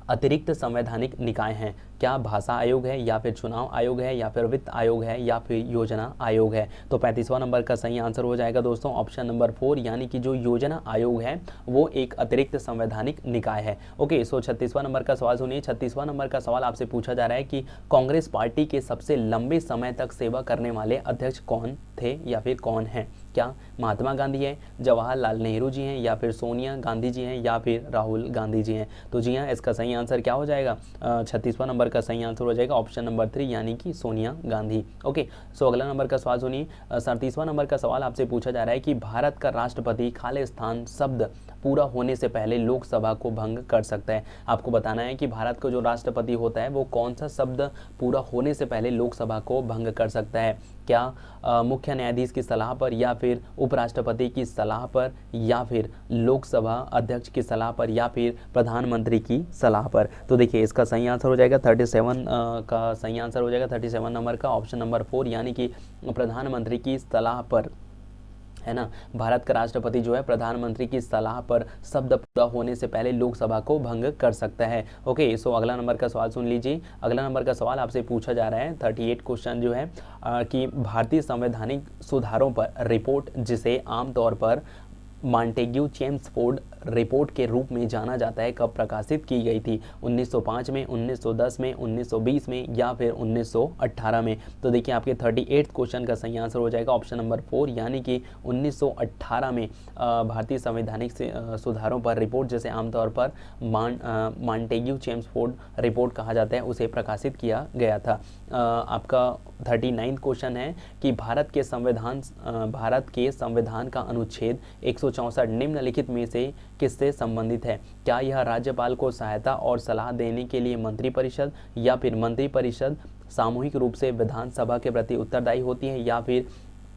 अतिरिक्त संवैधानिक निकाय हैं। क्या भाषा आयोग है, या फिर चुनाव आयोग है, या फिर वित्त आयोग है, या फिर योजना आयोग है। तो 35वां नंबर का सही आंसर हो जाएगा दोस्तों ऑप्शन नंबर 4, यानी कि जो योजना आयोग है वो एक अतिरिक्त संवैधानिक निकाय है। ओके, सो 36वां नंबर का सवाल सुनिए। 36वां नंबर का सवाल आपसे पूछा जा रहा है कि कांग्रेस पार्टी के सबसे लंबे समय तक सेवा करने वाले अध्यक्ष कौन थे या फिर कौन हैं। क्या महात्मा गांधी है, जवाहरलाल नेहरू जी हैं, या फिर सोनिया गांधी जी हैं, या फिर राहुल गांधी जी हैं। तो जी हाँ, इसका सही आंसर क्या हो जाएगा, 36वां नंबर का सही आंसर हो जाएगा ऑप्शन नंबर 3, यानी कि सोनिया गांधी। ओके, सो अगला नंबर का सवाल सुनिए। 37वां नंबर का सवाल आपसे पूछा जा रहा है कि भारत का राष्ट्रपति खालिस्तान शब्द पूरा होने से पहले लोकसभा को भंग कर सकता है। आपको बताना है कि भारत का जो राष्ट्रपति होता है वो कौन सा शब्द पूरा होने से पहले लोकसभा को भंग कर सकता है। क्या मुख्य न्यायाधीश की सलाह पर, या फिर उपराष्ट्रपति की सलाह पर, या फिर लोकसभा अध्यक्ष की सलाह पर, या फिर प्रधानमंत्री की सलाह पर। तो देखिए इसका सही आंसर हो जाएगा 37 का सही आंसर हो जाएगा 37 नंबर का ऑप्शन नंबर 4, यानी कि प्रधानमंत्री की सलाह पर है ना। भारत का राष्ट्रपति जो है प्रधानमंत्री की सलाह पर शब्द पूरा होने से पहले लोकसभा को भंग कर सकता है। ओके, सो अगला नंबर का सवाल सुन लीजिए। अगला नंबर का सवाल आपसे पूछा जा रहा है 38 क्वेश्चन जो है कि भारतीय संवैधानिक सुधारों पर रिपोर्ट, जिसे आमतौर पर मॉन्टेग्यू चेम्सफोर्ड रिपोर्ट के रूप में जाना जाता है, कब प्रकाशित की गई थी? 1905 में, 1910 में, 1920 में या फिर 1918 में? तो देखिए आपके 38 क्वेश्चन का सही आंसर हो जाएगा ऑप्शन नंबर 4 यानी कि 1918 में भारतीय संवैधानिक सुधारों पर रिपोर्ट, जिसे आमतौर पर मॉन्टेग्यू चेम्सफोर्ड रिपोर्ट कहा जाता है, उसे प्रकाशित किया गया था। आपका 39 क्वेश्चन है कि भारत के संविधान का अनुच्छेद 164 निम्नलिखित में से किससे संबंधित है? क्या यह राज्यपाल को सहायता और सलाह देने के लिए मंत्रिपरिषद, या फिर मंत्रिपरिषद सामूहिक रूप से विधानसभा के प्रति उत्तरदायी होती है, या फिर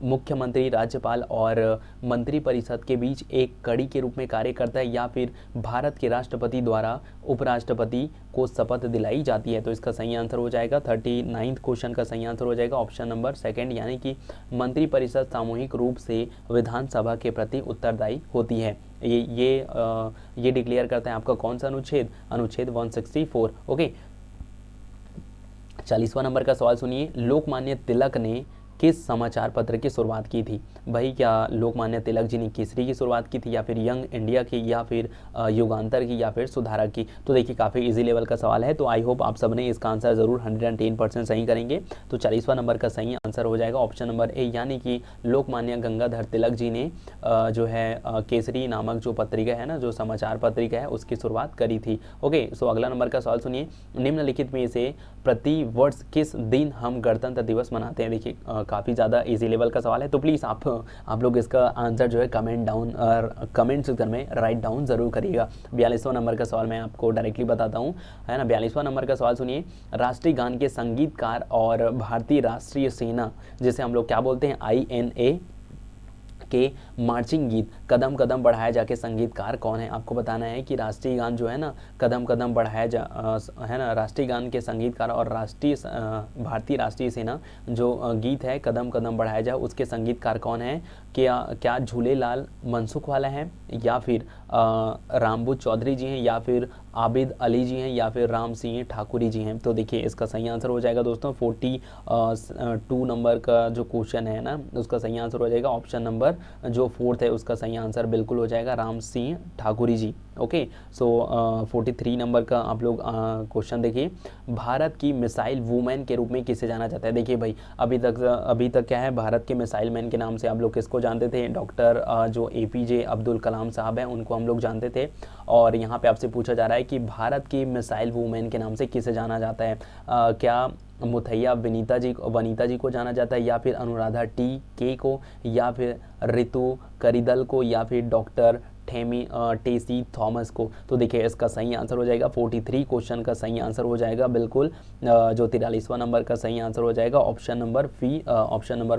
मुख्यमंत्री राज्यपाल और मंत्रिपरिषद के बीच एक कड़ी के रूप में कार्य करता है, या फिर भारत के राष्ट्रपति द्वारा उपराष्ट्रपति को शपथ दिलाई जाती है? तो इसका सही आंसर हो जाएगा 39 क्वेश्चन का सही आंसर हो जाएगा ऑप्शन नंबर 2 यानी कि मंत्रिपरिषद सामूहिक रूप से विधानसभा के प्रति उत्तरदायी होती है। ये डिक्लेयर करता है आपका कौन सा अनुच्छेद? अनुच्छेद 164। ओके, 40वां नंबर का सवाल सुनिए। लोकमान्य तिलक ने किस समाचार पत्र की शुरुआत की थी? भाई, क्या लोकमान्य तिलक जी ने केसरी की शुरुआत की थी, या फिर यंग इंडिया की, या फिर युगांतर की, या फिर सुधारक की? तो देखिए काफ़ी इजी लेवल का सवाल है, तो आई होप आप सबने इसका आंसर ज़रूर 110% सही करेंगे। तो 40वां नंबर का सही आंसर हो जाएगा ऑप्शन नंबर ए यानी कि लोकमान्य गंगाधर तिलक जी ने जो है केसरी नामक जो पत्रिका है ना, जो समाचार पत्रिका है, उसकी शुरुआत करी थी। ओके, सो अगला नंबर का सवाल सुनिए। निम्नलिखित में से प्रति वर्ष किस दिन हम गणतंत्र दिवस मनाते हैं? देखिए काफ़ी ज़्यादा इजी लेवल का सवाल है, तो प्लीज़ आप लोग इसका आंसर जो है कमेंट सेक्शन में राइट डाउन ज़रूर करिएगा। 42वां नंबर का सवाल मैं आपको डायरेक्टली बताता हूँ, है ना। 42वां नंबर का सवाल सुनिए। राष्ट्रीय गान के संगीतकार और भारतीय राष्ट्रीय सेना, जिसे हम लोग क्या बोलते हैं, INA के मार्चिंग गीत कदम कदम बढ़ाया जाके संगीतकार कौन है? आपको बताना है कि राष्ट्रीय गान जो है ना, कदम कदम बढ़ाया जा है ना, राष्ट्रीय गान के संगीतकार और भारतीय राष्ट्रीय सेना जो गीत है कदम कदम बढ़ाया जा, उसके संगीतकार कौन है? क्या झूलेलाल मनसुखवाला है, या फिर रामबू चौधरी जी हैं, या फिर आबिद अली जी हैं, या फिर राम सिंह ठाकुरी जी हैं? तो देखिए इसका सही आंसर हो जाएगा दोस्तों 42 नंबर का जो क्वेश्चन है ना, उसका सही आंसर हो जाएगा ऑप्शन नंबर जो 4 है, उसका सही आंसर बिल्कुल हो जाएगा राम सिंह ठाकुरी जी। ओके, सो 43 नंबर का आप लोग क्वेश्चन देखिए। भारत की मिसाइल वूमेन के रूप में किसे जाना जाता है? देखिए भाई, अभी तक क्या है, भारत के मिसाइल मैन के नाम से आप लोग किसको जानते थे? डॉक्टर जो APJ अब्दुल कलाम साहब हैं, उनको हम लोग जानते थे। और यहाँ पे आपसे पूछा जा रहा है कि भारत की मिसाइल वूमेन के नाम से किसे जाना जाता है? क्या मुथैया वनीता जी को जाना जाता है, या फिर अनुराधा TK को, या फिर ऋतु करिदल को, या फिर डॉक्टर टेसी थॉमस को? तो देखिए इसका सही आंसर हो जाएगा 43 क्वेश्चन का सही आंसर हो जाएगा बिल्कुल जो 43वां नंबर का सही आंसर हो जाएगा ऑप्शन नंबर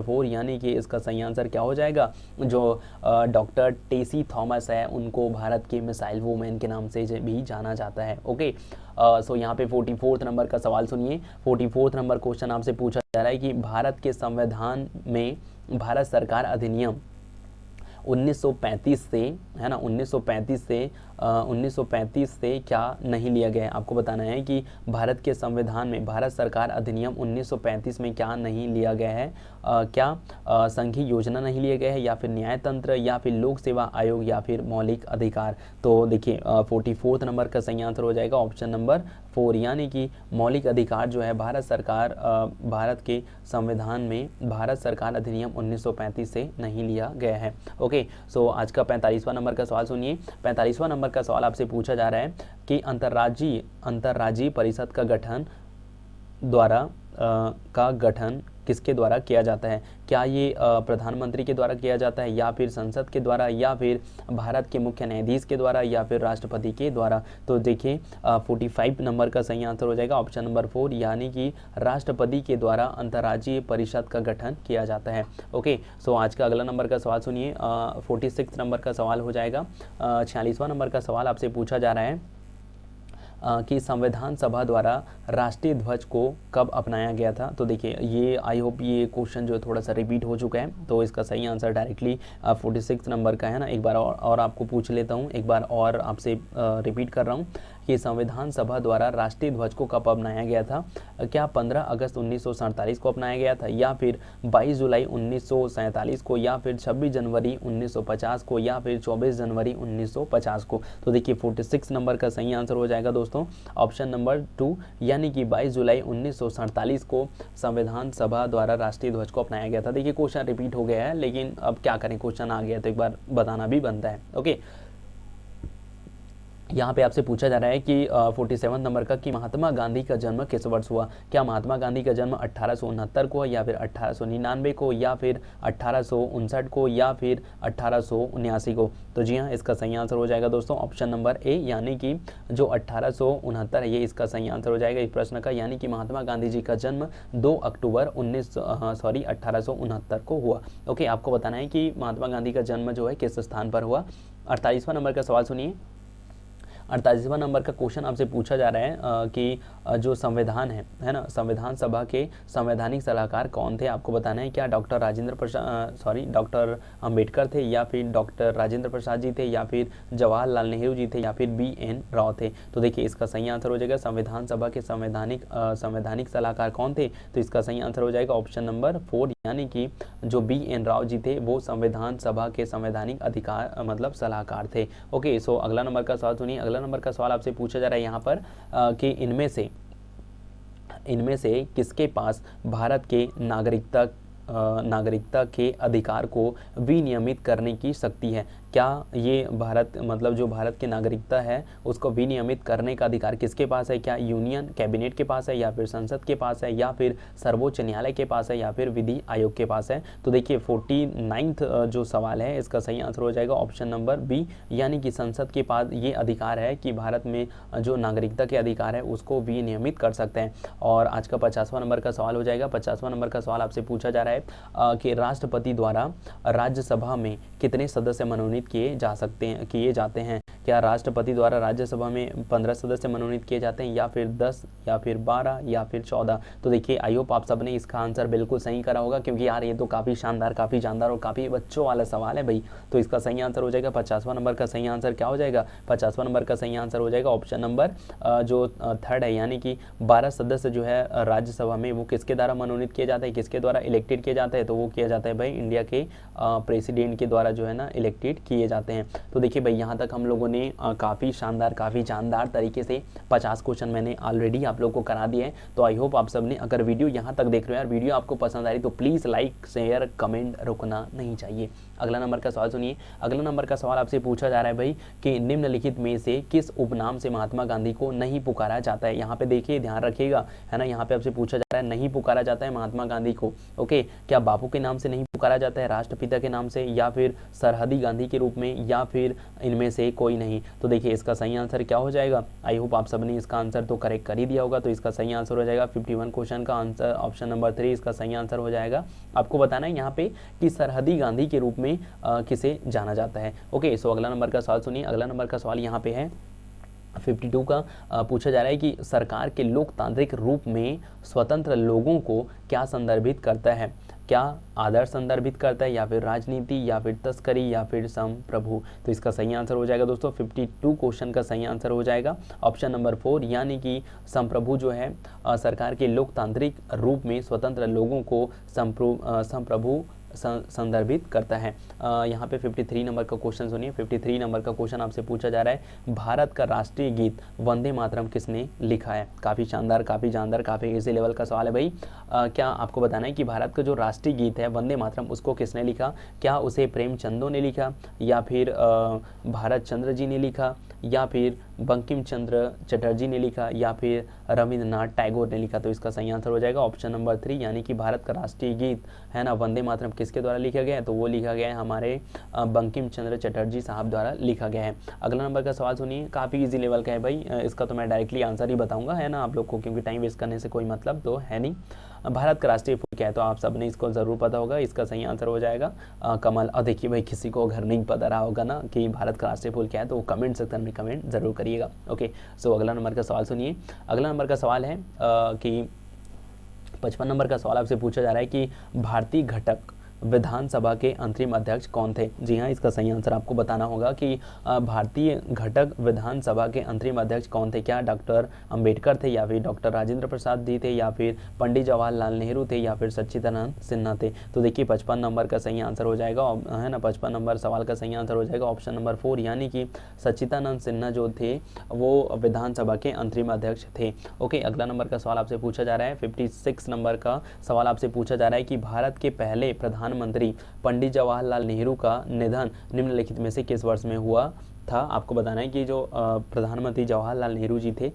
4 यानी कि इसका सही आंसर क्या हो जाएगा? जो डॉक्टर टेसी थॉमस है, उनको भारत की मिसाइल वूमेन के नाम से भी जाना जाता है। ओके, सो यहाँ पे 44 नंबर का सवाल सुनिए। 44 नंबर क्वेश्चन आपसे पूछा जा रहा है कि भारत के संविधान में भारत सरकार अधिनियम 1935 से, है ना, 1935 से क्या नहीं लिया गया है? आपको बताना है कि भारत के संविधान में भारत सरकार अधिनियम 1935 में क्या नहीं लिया गया है? क्या संघीय योजना नहीं लिए गए हैं, या फिर न्यायतंत्र, या फिर लोक सेवा आयोग, या फिर मौलिक अधिकार? तो देखिए 44 नंबर का सही आंसर हो जाएगा ऑप्शन नंबर 4 यानी कि मौलिक अधिकार जो है भारत के संविधान में भारत सरकार अधिनियम 1935 से नहीं लिया गया है। ओके, सो आज का 45वां नंबर का सवाल सुनिए। 45वां नंबर का सवाल आपसे पूछा जा रहा है कि अंतर्राज्यीय परिषद का गठन किसके द्वारा किया जाता है? क्या ये प्रधानमंत्री के द्वारा किया जाता है, या फिर संसद के द्वारा, या फिर भारत के मुख्य न्यायाधीश के द्वारा, या फिर राष्ट्रपति के द्वारा? तो देखिए 45 नंबर का सही आंसर हो जाएगा ऑप्शन नंबर 4 यानी कि राष्ट्रपति के द्वारा अंतर्राज्यीय परिषद का गठन किया जाता है। ओके, सो आज का अगला नंबर का सवाल सुनिए। 46 नंबर का सवाल हो जाएगा। 46वां नंबर का सवाल आपसे पूछा जा रहा है कि संविधान सभा द्वारा राष्ट्रीय ध्वज को कब अपनाया गया था। तो देखिए ये आई होप ये क्वेश्चन जो है थोड़ा सा रिपीट हो चुका है, तो इसका सही आंसर डायरेक्टली 46 नंबर का है ना। एक बार और आपको पूछ लेता हूँ, एक बार और आपसे रिपीट कर रहा हूँ कि संविधान सभा द्वारा राष्ट्रीय ध्वज को कब अपनाया गया था। क्या 15 अगस्त 1947 को अपनाया गया था, या फिर 22 जुलाई 1947 को, या फिर 26 जनवरी 1950 को, या फिर 24 जनवरी 1950 को। तो देखिए 46 नंबर का सही आंसर हो जाएगा दोस्तों ऑप्शन नंबर 2, यानी कि 22 जुलाई 1947 को संविधान सभा द्वारा राष्ट्रीय ध्वज को अपनाया गया था। देखिए क्वेश्चन रिपीट हो गया है, लेकिन अब क्या करें, क्वेश्चन आ गया तो एक बार बताना भी बनता है। ओके, यहाँ पे आपसे पूछा जा रहा है कि 47 नंबर का कि महात्मा गांधी का जन्म किस वर्ष हुआ। क्या महात्मा गांधी का जन्म 1869 को, या फिर 1899 को, या फिर 1859 को, या फिर 1879 को। तो जी हाँ, इसका सही आंसर हो जाएगा दोस्तों ऑप्शन नंबर ए, यानी कि जो 1869 है ये इसका सही आंसर हो जाएगा इस प्रश्न का, यानी कि महात्मा गांधी जी का जन्म 2 अक्टूबर 1869 को हुआ। ओके, आपको बताना है कि महात्मा गांधी का जन्म जो है किस स्थान पर हुआ। 48वां नंबर का सवाल सुनिए। 48वां नंबर का क्वेश्चन आपसे पूछा जा रहा है कि जो संविधान है ना, संविधान सभा के संवैधानिक सलाहकार कौन थे। आपको बताना है क्या डॉक्टर डॉक्टर अंबेडकर थे, या फिर डॉक्टर राजेंद्र प्रसाद जी थे, या फिर जवाहरलाल नेहरू जी थे, या फिर BN राव थे। तो देखिए इसका सही आंसर हो जाएगा संविधान सभा के संवैधानिक सलाहकार कौन थे, तो इसका सही आंसर हो जाएगा ऑप्शन नंबर 4, यानी कि जो BN राव जी थे वो संविधान सभा के संवैधानिक अधिकार मतलब सलाहकार थे। ओके, सो अगला नंबर का सवाल सुनिए। अगला नंबर का सवाल आपसे पूछा जा रहा है यहाँ पर कि इनमें से किसके पास भारत के नागरिकता के अधिकार को विनियमित करने की शक्ति है। क्या ये भारत मतलब जो भारत की नागरिकता है उसको विनियमित करने का अधिकार किसके पास है। क्या यूनियन कैबिनेट के पास है, या फिर संसद के पास है, या फिर सर्वोच्च न्यायालय के पास है, या फिर विधि आयोग के पास है। तो देखिए 49th जो सवाल है इसका सही आंसर हो जाएगा ऑप्शन नंबर बी, यानी कि संसद के पास ये अधिकार है कि भारत में जो नागरिकता के अधिकार है उसको विनियमित कर सकते हैं। और आज का 50वां नंबर का सवाल हो जाएगा। 50वां नंबर का सवाल आपसे पूछा जा रहा है कि राष्ट्रपति द्वारा राज्यसभा में कितने सदस्य मनोनीत किए जाते हैं। क्या राष्ट्रपति द्वारा राज्यसभा में 15 सदस्य मनोनीत किए जाते हैं, या फिर 10, या फिर 12, या फिर 14। तो देखिए आई होप आप सबने इसका आंसर बिल्कुल सही करा होगा, क्योंकि यार ये तो काफ़ी शानदार, काफ़ी जानदार और काफ़ी बच्चों वाला सवाल है भाई। तो इसका सही आंसर हो जाएगा 50वां नंबर का सही आंसर क्या हो जाएगा। 50वां नंबर का सही आंसर हो जाएगा ऑप्शन नंबर जो 3 है, यानी कि 12 सदस्य जो है राज्यसभा में वो किसके द्वारा मनोनीत किए जाते हैं, किसके द्वारा इलेक्टेड किए जाते हैं। तो वो किया जाता है भाई इंडिया के प्रेसिडेंट के द्वारा जो है ना इलेक्टेड किए जाते हैं। तो देखिए भाई यहाँ तक हम लोगों ने काफ़ी शानदार, काफ़ी जानदार तरीके से 50 क्वेश्चन मैंने ऑलरेडी आप लोगों को करा दिए हैं। तो आई होप आप सब ने, अगर वीडियो यहाँ तक देख रहे हो यार, वीडियो आपको पसंद आ रही तो प्लीज़ लाइक शेयर कमेंट रुकना नहीं चाहिए। अगला नंबर का सवाल सुनिए। अगला नंबर का सवाल आपसे पूछा जा रहा है भाई कि निम्नलिखित में से किस उपनाम से महात्मा गांधी को नहीं पुकारा जाता है। यहाँ पे देखिए ध्यान रखिएगा, है ना, यहाँ पे आपसे पूछा जा रहा है नहीं पुकारा जाता है महात्मा गांधी को। ओके, क्या बापू के नाम से नहीं पुकारा जाता है, राष्ट्रपिता के नाम से, या फिर सरहदी गांधी के रूप में, या फिर इनमें से कोई नहीं। तो देखिए इसका सही आंसर क्या हो जाएगा। आई होप आप सबने इसका आंसर तो करेक्ट कर ही दिया होगा। तो इसका सही आंसर हो जाएगा 51 क्वेश्चन का आंसर ऑप्शन नंबर 3 इसका सही आंसर हो जाएगा। आपको बताना है यहाँ पे कि सरहदी गांधी के रूप में किसे जाना जाता है। ओके, सो अगला नंबर का सवाल सुनिए। अगला नंबर का सवाल यहाँ पे है 52 का पूछा जा रहा है कि सरकार के लोकतांत्रिक रूप में स्वतंत्र लोगों को क्या संदर्भित करता है। क्या आदर्श संदर्भित करता है, या फिर राजनीति, या फिर तस्करी, या फिर संप्रभु। तो इसका सही आंसर हो जाएगा दोस्तों 52 क्वेश्चन का सही आंसर हो जाएगा ऑप्शन नंबर 4, यानी कि संप्रभु जो है सरकार के लोकतांत्रिक रूप में स्वतंत्र लोगों को संप्रभु संदर्भित करता है। यहाँ पे 53 नंबर का क्वेश्चन सुनिए। 53 नंबर का क्वेश्चन आपसे पूछा जा रहा है भारत का राष्ट्रीय गीत वंदे मातरम किसने लिखा है। काफ़ी शानदार, काफ़ी जानदार, काफ़ी इजी लेवल का सवाल है भाई। क्या आपको बताना है कि भारत का जो राष्ट्रीय गीत है वंदे मातरम उसको किसने लिखा। क्या उसे प्रेमचंदो ने लिखा, या फिर भारत चंद्र जी ने लिखा, या फिर बंकिम चंद्र चटर्जी ने लिखा, या फिर रविंद्रनाथ टैगोर ने लिखा। तो इसका सही आंसर हो जाएगा ऑप्शन नंबर 3, यानी कि भारत का राष्ट्रीय गीत है ना वंदे मातरम किसके द्वारा लिखा गया है। तो वो लिखा गया है हमारे बंकिम चंद्र चटर्जी साहब द्वारा लिखा गया है। अगला नंबर का सवाल सुनिए, काफ़ी इजी लेवल का है भाई। इसका तो मैं डायरेक्टली आंसर ही बताऊंगा, है ना आप लोग को, क्योंकि टाइम वेस्ट करने से कोई मतलब तो है नहीं। भारत का राष्ट्रीय फूल क्या है? तो आप सबने इसको ज़रूर पता होगा, इसका सही आंसर हो जाएगा कमल। और देखिए भाई, किसी को अगर नहीं पता रहा होगा ना कि भारत का राष्ट्रीय फूल क्या है, तो वो कमेंट सेक्शन में कमेंट ज़रूर करिएगा। ओके, सो अगला नंबर का सवाल सुनिए। अगला नंबर का सवाल है कि 55 नंबर का सवाल आपसे पूछा जा रहा है कि भारतीय घटक विधानसभा के अंतरिम अध्यक्ष कौन थे? जी हाँ, इसका सही आंसर आपको बताना होगा कि भारतीय घटक विधानसभा के अंतरिम अध्यक्ष कौन थे। क्या डॉक्टर अंबेडकर थे, या फिर डॉक्टर राजेंद्र प्रसाद जी थे, या फिर पंडित जवाहरलाल नेहरू थे, या फिर सच्चिदानंद सिन्हा थे? तो देखिए 55 नंबर का सही आंसर हो जाएगा, है ना, 55 नंबर सवाल का सही आंसर हो जाएगा ऑप्शन नंबर 4, यानी कि सच्चिदानंद सिन्हा जो थे वो विधानसभा के अंतरिम अध्यक्ष थे। ओके, अगला नंबर का सवाल आपसे पूछा जा रहा है, 56 नंबर का सवाल आपसे पूछा जा रहा है कि भारत के पहले प्रधानमंत्री पंडित जवाहरलाल नेहरू का निधन निम्नलिखित में से किस वर्ष में हुआ था? आपको बताना है कि जो प्रधानमंत्री जवाहरलाल नेहरू जी थे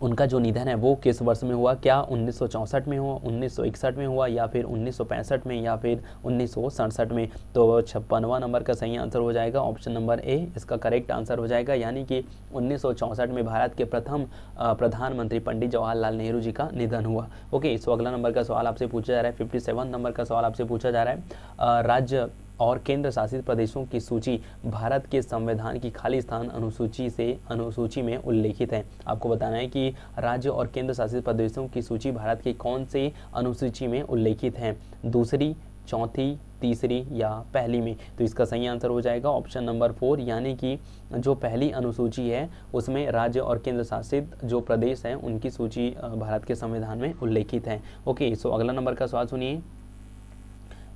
उनका जो निधन है वो किस वर्ष में हुआ? क्या 1964 में हुआ, 1961 में हुआ, या फिर 1965 में, या फिर 1967 में? तो 56वां नंबर का सही आंसर हो जाएगा ऑप्शन नंबर ए, इसका करेक्ट आंसर हो जाएगा, यानी कि 1964 में भारत के प्रथम प्रधानमंत्री पंडित जवाहरलाल नेहरू जी का निधन हुआ। ओके, सो अगला नंबर का सवाल आपसे पूछा जा रहा है, 57 नंबर का सवाल आपसे पूछा जा रहा है, राज्य और केंद्र शासित प्रदेशों की सूची भारत के संविधान की खाली स्थान अनुसूची में उल्लेखित है। आपको बताना है कि राज्य और केंद्र शासित प्रदेशों की सूची भारत की कौन सी अनुसूची में उल्लेखित है? दूसरी, चौथी, तीसरी या पहली में? तो इसका सही आंसर हो जाएगा ऑप्शन नंबर 4, यानी कि जो पहली अनुसूची है उसमें राज्य और केंद्र शासित जो प्रदेश हैं उनकी सूची भारत के संविधान में उल्लेखित है। ओके, सो अगला नंबर का सवाल सुनिए।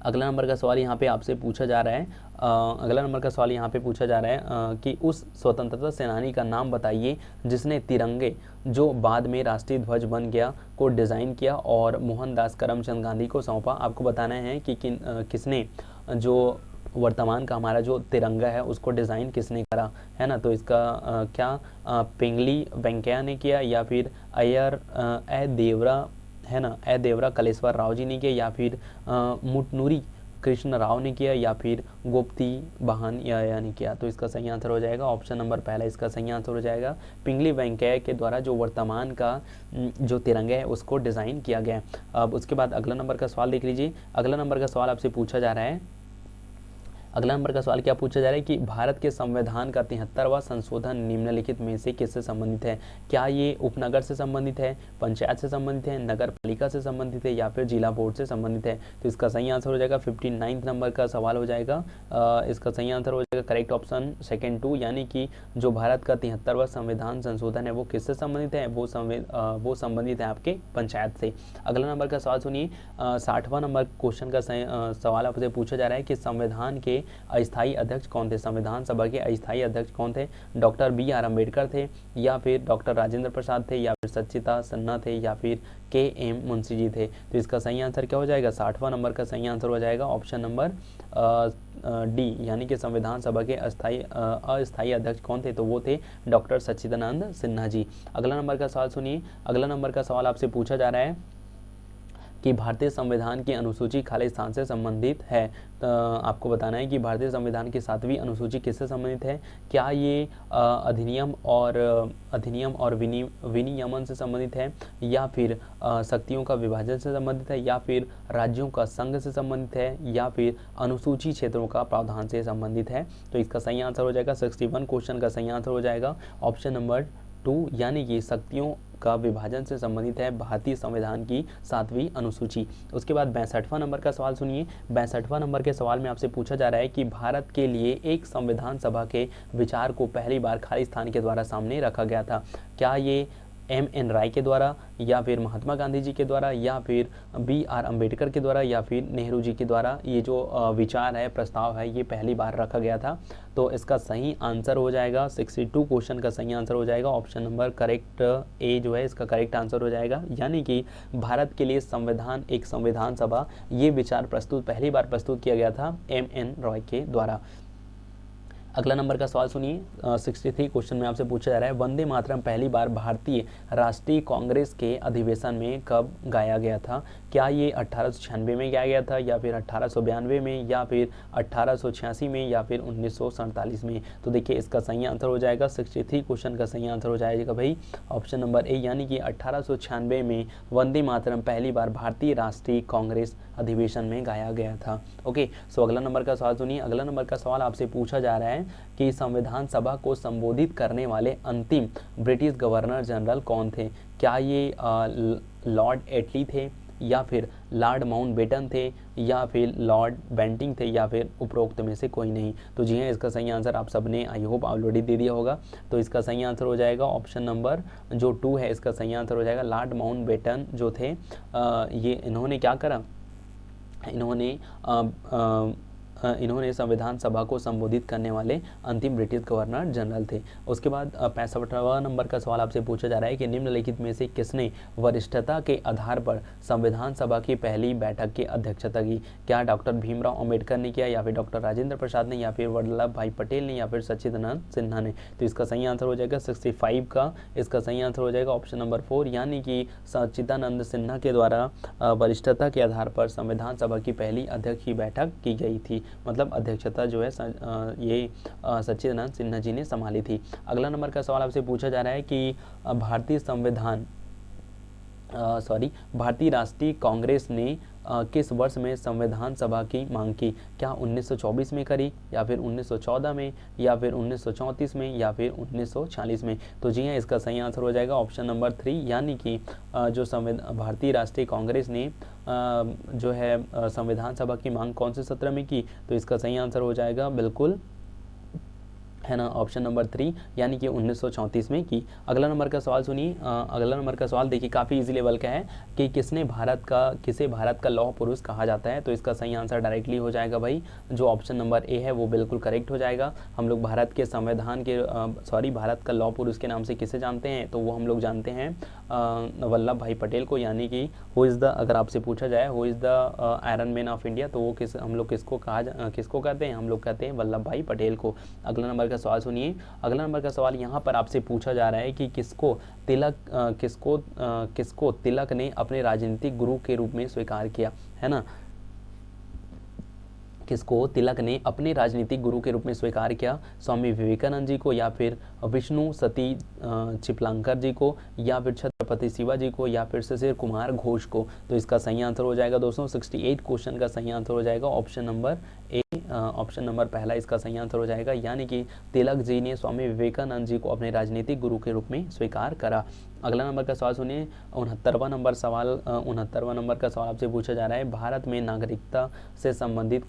अगला नंबर का सवाल यहाँ पे आपसे पूछा जा रहा है, अगला नंबर का सवाल यहाँ पे पूछा जा रहा है कि उस स्वतंत्रता सेनानी का नाम बताइए जिसने तिरंगे, जो बाद में राष्ट्रीय ध्वज बन गया, को डिज़ाइन किया और मोहनदास करमचंद गांधी को सौंपा। आपको बताना है कि किसने जो वर्तमान का हमारा जो तिरंगा है उसको डिज़ाइन किसने करा, है ना? तो इसका क्या पिंगली वेंकैया ने किया, या फिर ए देवरा, है ना, ए देवरा कलेश्वर राव जी ने किया, या फिर मुटनूरी कृष्ण राव ने किया, या फिर गोपती बहान या ने किया? तो इसका सही आंसर हो जाएगा ऑप्शन नंबर पहला, इसका सही आंसर हो जाएगा पिंगली वेंकैया के द्वारा जो वर्तमान का जो तिरंगा है उसको डिज़ाइन किया गया। अब उसके बाद अगला नंबर का सवाल देख लीजिए। अगला नंबर का सवाल आपसे पूछा जा रहा है, अगला नंबर का सवाल क्या पूछा जा रहा है कि भारत के संविधान का 73वां संशोधन निम्नलिखित में से किससे संबंधित है? क्या ये उपनगर से संबंधित है, पंचायत से संबंधित है, नगर पालिका से संबंधित है, या फिर जिला बोर्ड से संबंधित है? तो इसका सही आंसर हो जाएगा 59 नंबर का सवाल हो जाएगा, इसका सही आंसर हो जाएगा करेक्ट ऑप्शन सेकेंड 2, यानी कि जो भारत का 73वां संविधान संशोधन है वो किससे संबंधित है? वो संबंधित है आपके पंचायत से। अगला नंबर का सवाल सुनिए, 60वां नंबर क्वेश्चन का सवाल आपसे पूछा जा रहा है कि संविधान के अस्थायी अध्यक्ष कौन थे? संविधान सभा के अस्थायी अध्यक्ष कौन थे? डॉक्टर BR अम्बेडकर थे, या फिर डॉक्टर राजेंद्र प्रसाद थे, या फिर सच्चिदा सिन्हा थे, या फिर KM मुंशी जी थे? तो इसका सही आंसर क्या हो जाएगा? 60वां नंबर का सही आंसर हो जाएगा ऑप्शन नंबर डी, यानी कि संविधान सभा के अस्थायी अध्यक्ष कौन थे? तो वो थे डॉक्टर सच्चिदानंद सिन्हा जी। अगला नंबर का सवाल सुनिए। अगला नंबर का सवाल आपसे पूछा जा रहा है कि भारतीय संविधान की अनुसूची खाली स्थान से संबंधित है। तो आपको बताना है कि भारतीय संविधान की 7वीं अनुसूची किससे संबंधित है? क्या ये अधिनियम और विनियमन से संबंधित है, या फिर शक्तियों का विभाजन से संबंधित है, या फिर राज्यों का संघ से संबंधित है, या फिर अनुसूची क्षेत्रों का प्रावधान से संबंधित है? तो इसका सही आंसर हो जाएगा 61 क्वेश्चन का सही आंसर हो जाएगा ऑप्शन नंबर 2, यानी कि शक्तियों का विभाजन से संबंधित है भारतीय संविधान की 7वीं अनुसूची। उसके बाद 62वां नंबर का सवाल सुनिए। 62वां नंबर के सवाल में आपसे पूछा जा रहा है कि भारत के लिए एक संविधान सभा के विचार को पहली बार खाली स्थान के द्वारा सामने रखा गया था। क्या ये MN राय के द्वारा, या फिर महात्मा गांधी जी के द्वारा, या फिर BR अम्बेडकर के द्वारा, या फिर नेहरू जी के द्वारा ये जो विचार है, प्रस्ताव है, ये पहली बार रखा गया था? तो इसका सही आंसर हो जाएगा 62 क्वेश्चन का सही आंसर हो जाएगा ऑप्शन नंबर करेक्ट ए जो है इसका करेक्ट आंसर हो जाएगा, यानी कि भारत के लिए एक संविधान सभा ये विचार पहली बार प्रस्तुत किया गया था MN रॉय के द्वारा। अगला नंबर का सवाल सुनिए। 63 क्वेश्चन में आपसे पूछा जा रहा है, वंदे मातरम पहली बार भारतीय राष्ट्रीय कांग्रेस के अधिवेशन में कब गाया गया था? क्या ये 1896 में गाया गया था, या फिर 1892 में, या फिर 1886 में, या फिर 1947 में? तो देखिए इसका सही आंसर हो जाएगा 63 क्वेश्चन का सही आंसर हो जाएगा भाई ऑप्शन नंबर ए, यानी कि 1896 में वंदे मातरम पहली बार भारतीय राष्ट्रीय कांग्रेस अधिवेशन में गाया गया था। ओके, सो अगला नंबर का सवाल सुनिए। अगला नंबर का सवाल आपसे पूछा जा रहा है कि संविधान सभा को संबोधित करने वाले अंतिम ब्रिटिश गवर्नर जनरल कौन थे? क्या ये लॉर्ड एटली थे, या फिर लॉर्ड माउंटबेटन थे, या फिर लॉर्ड बेंटिंग थे, या फिर उपरोक्त में से कोई नहीं? तो जी हाँ, इसका सही आंसर आप सबने आई होप ऑलरेडी दे दिया होगा। तो इसका सही आंसर हो जाएगा ऑप्शन नंबर जो 2 है, इसका सही आंसर हो जाएगा लॉर्ड माउंटबेटन जो थे। ये इन्होंने क्या करा, इन्होंने संविधान सभा को संबोधित करने वाले अंतिम ब्रिटिश गवर्नर जनरल थे। उसके बाद 65वां नंबर का सवाल आपसे पूछा जा रहा है कि निम्नलिखित में से किसने वरिष्ठता के आधार पर संविधान सभा की पहली बैठक की अध्यक्षता की? क्या डॉक्टर भीमराव अंबेडकर ने किया, या फिर डॉक्टर राजेंद्र प्रसाद ने, या फिर वल्लभ भाई पटेल ने, या फिर सच्चिदानंद सिन्हा ने? तो इसका सही आंसर हो जाएगा 65 का, इसका सही आंसर हो जाएगा ऑप्शन नंबर 4, यानी कि सच्चिदानंद सिन्हा के द्वारा वरिष्ठता के आधार पर संविधान सभा की पहली अध्यक्ष की बैठक की गई थी। मतलब अध्यक्षता जो है ये सच्चिदानंद सिन्हा जी ने संभाली थी। अगला नंबर का सवाल आपसे पूछा जा रहा है कि भारतीय राष्ट्रीय कांग्रेस ने किस वर्ष में संविधान सभा की मांग की? क्या 1924 में करी, या फिर 1914 में, या फिर 1934 में, या फिर 1940 में? तो जी हाँ, इसका सही आंसर हो जाएगा ऑप्शन नंबर 3, यानी कि जो भारतीय राष्ट्रीय कांग्रेस ने जो है संविधान सभा की मांग कौन से सत्र में की? तो इसका सही आंसर हो जाएगा बिल्कुल है ना ऑप्शन नंबर 3, यानी कि 1934 में की। अगला नंबर का सवाल सुनिए। अगला नंबर का सवाल देखिए काफ़ी इजी लेवल का है कि किसे भारत का लौह पुरुष कहा जाता है? तो इसका सही आंसर डायरेक्टली हो जाएगा भाई जो ऑप्शन नंबर ए है वो बिल्कुल करेक्ट हो जाएगा। हम लोग भारत के संविधान के भारत का लौह पुरुष के नाम से किसे जानते हैं? तो वो हम लोग जानते हैं वल्लभ भाई पटेल को, यानी कि अगर आपसे पूछा जाए who is the iron man of India, तो वो हम लोग किसको कहते हैं? हम लोग कहते हैं वल्लभ भाई पटेल को। अगला नंबर का सवाल सुनिए। अगला नंबर का सवाल यहाँ पर आपसे पूछा जा रहा है कि किसको तिलक ने अपने राजनीतिक गुरु के रूप में स्वीकार किया, है ना? किसको तिलक ने अपने राजनीतिक गुरु के रूप में स्वीकार किया? स्वामी विवेकानंद जी को, या फिर विष्णु सती चिपलांकर जी को, या फिर छत्रपति शिवाजी को, या फिर शिशिर कुमार घोष को? तो इसका सही आंसर हो जाएगा दोस्तों 68 क्वेश्चन का सही आंसर हो जाएगा option number A, option number पहला इसका सही आंसर हो जाएगा, यानी कि तिलक जी ने स्वामी विवेकानंद जी को अपने राजनीतिक गुरु के रूप में स्वीकार करा। अगला नंबर का सवाल सुनिए। 69वां नंबर का सवाल आपसे पूछा जा रहा है, भारत में नागरिकता से संबंधित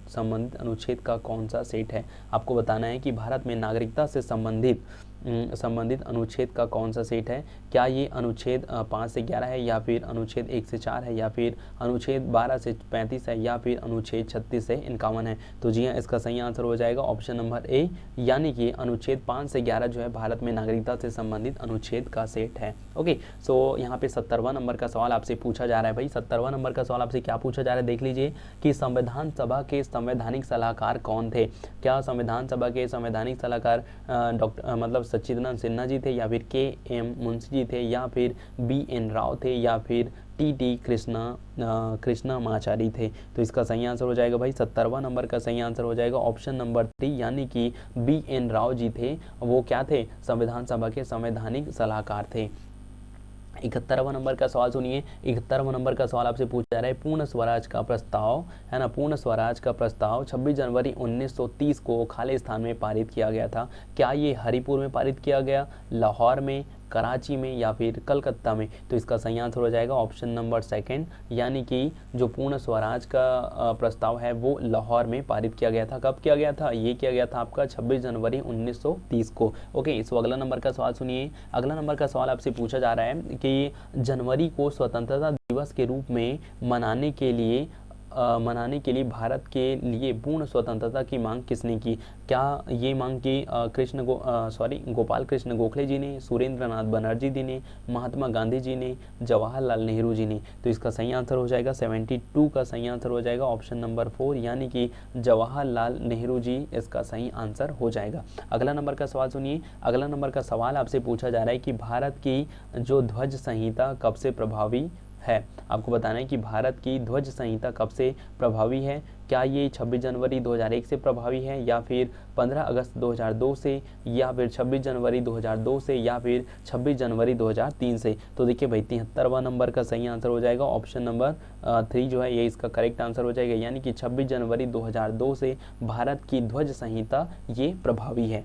संबंधित अनुच्छेद का कौन सा सेट है? आपको बताना है कि भारत में नागरिकता से संबंधित अनुच्छेद का कौन सा सेट है? क्या ये अनुच्छेद 5 से 11 है, या फिर अनुच्छेद 1 से 4 है, या फिर अनुच्छेद 12 से 35 है, या फिर अनुच्छेद 36 से 51 है? तो जी हाँ, इसका सही आंसर हो जाएगा ऑप्शन नंबर ए, यानी कि अनुच्छेद 5 से 11 जो है भारत में नागरिकता से संबंधित अनुच्छेद का सेट है। ओके, सो यहाँ पे 70वां नंबर का सवाल आपसे पूछा जा रहा है भाई। 70वां नंबर का सवाल आपसे क्या पूछा जा रहा है देख लीजिए कि संविधान सभा के संवैधानिक सलाहकार कौन थे? क्या संविधान सभा के संवैधानिक सलाहकार सच्चिदानंद सिन्हा जी थे, या फिर के.एम. मुंशी जी थे, या फिर बी.एन. राव थे, या फिर टी कृष्णमाचारी थे? तो इसका सही आंसर हो जाएगा भाई 70वां नंबर का सही आंसर हो जाएगा ऑप्शन नंबर 3, यानी कि बी.एन. राव जी थे। वो क्या थे? संविधान सभा के संवैधानिक सलाहकार थे। 71वां नंबर का सवाल सुनिए। 71वां नंबर का सवाल आपसे पूछा जा रहा है, पूर्ण स्वराज का प्रस्ताव, है ना, पूर्ण स्वराज का प्रस्ताव 26 जनवरी 1930 को खालिस्तान में पारित किया गया था। क्या ये हरिपुर में पारित किया गया, लाहौर में, कराची में, या फिर कलकत्ता में? तो इसका सही आंसर हो जाएगा ऑप्शन नंबर 2, यानी कि जो पूर्ण स्वराज का प्रस्ताव है वो लाहौर में पारित किया गया था। कब किया गया था? ये किया गया था आपका 26 जनवरी 1930 को। ओके, सो अगला नंबर का सवाल सुनिए। अगला नंबर का सवाल आपसे पूछा जा रहा है कि जनवरी को स्वतंत्रता दिवस के रूप में मनाने के लिए मनाने के लिए भारत के लिए पूर्ण स्वतंत्रता की मांग किसने की? क्या ये मांग की गोपाल कृष्ण गोखले जी ने, सुरेंद्र नाथ बनर्जी जी ने, महात्मा गांधी जी ने, जवाहरलाल नेहरू जी ने? तो इसका सही आंसर हो जाएगा 72 का सही आंसर हो जाएगा ऑप्शन नंबर 4 यानी कि जवाहरलाल नेहरू जी इसका सही आंसर हो जाएगा। अगला नंबर का सवाल सुनिए। अगला नंबर का सवाल आपसे पूछा जा रहा है कि भारत की जो ध्वज संहिता कब से प्रभावी है? आपको बताना है कि भारत की ध्वज संहिता कब से प्रभावी है। क्या ये 26 जनवरी 2001 से प्रभावी है, या फिर 15 अगस्त 2002 से, या फिर 26 जनवरी 2002 से, या फिर 26 जनवरी 2003 से? तो देखिए भाई 73वां नंबर का सही आंसर हो जाएगा ऑप्शन नंबर 3 जो है ये इसका करेक्ट आंसर हो जाएगा, यानी कि 26 जनवरी 2002 से भारत की ध्वज संहिता ये प्रभावी है।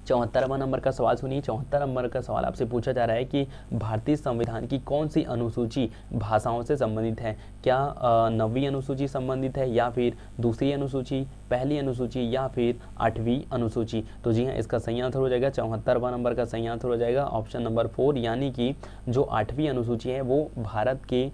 74वां नंबर का सवाल सुनिए। 74 नंबर का सवाल आपसे पूछा जा रहा है कि भारतीय संविधान की कौन सी अनुसूची भाषाओं से संबंधित है? क्या 9वीं अनुसूची संबंधित है, या फिर दूसरी अनुसूची, पहली अनुसूची, या फिर 8वीं अनुसूची? तो जी हाँ, इसका सही आंसर हो जाएगा 74वां नंबर का सही आंसर हो जाएगा ऑप्शन नंबर 4 यानी कि जो 8वीं अनुसूची है वो भारत के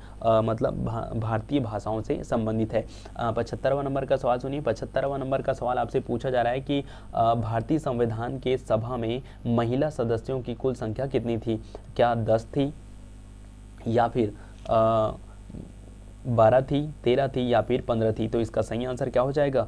मतलब भारतीय भाषाओं से संबंधित है। 75वां नंबर का सवाल सुनिए। 75वां नंबर का सवाल आपसे पूछा जा रहा है कि भारतीय संविधान के सभा में महिला सदस्यों की कुल संख्या कितनी थी? क्या 10 थी, या फिर 12 थी, 13 थी, या फिर 15 थी? तो इसका सही आंसर क्या हो जाएगा?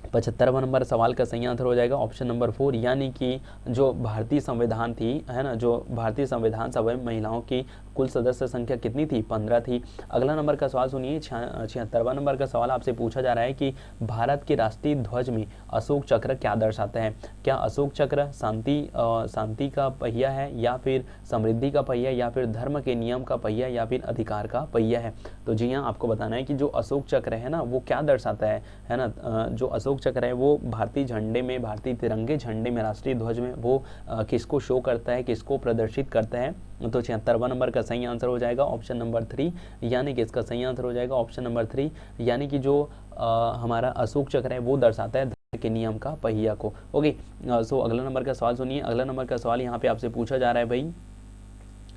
75वां नंबर सवाल का सही आंसर हो जाएगा ऑप्शन नंबर 4 यानी कि जो भारतीय संविधान थी, है ना, जो भारतीय संविधान सभा में महिलाओं की कुल सदस्य संख्या कितनी थी? 15 थी। अगला नंबर का सवाल सुनिए। 76वां नंबर का सवाल आपसे पूछा जा रहा है कि भारत के राष्ट्रीय ध्वज में अशोक चक्र क्या दर्शाता है? क्या अशोक चक्र शांति का पहिया है, या फिर समृद्धि का पहिया, या फिर धर्म के नियम का पहिया, या फिर अधिकार का पहिया है? तो जी हाँ, आपको बताना है कि जो अशोक चक्र है ना वो क्या दर्शाता है ना, जो अशोक चक्र है वो भारतीय झंडे में, भारतीय तिरंगे झंडे में, राष्ट्रीय ध्वज में वो किसको शो करता है, किसको प्रदर्शित करता है? तो 76वां नंबर का सही आंसर हो जाएगा ऑप्शन नंबर 3 यानी कि इसका सही आंसर हो जाएगा ऑप्शन नंबर 3 यानी कि जो हमारा अशोक चक्र है वो दर्शाता है धर्म के नियम का पहिया को। ओके, सो अगला नंबर का सवाल सुनिए। अगला नंबर का सवाल यहाँ पे आपसे पूछा जा रहा है भाई,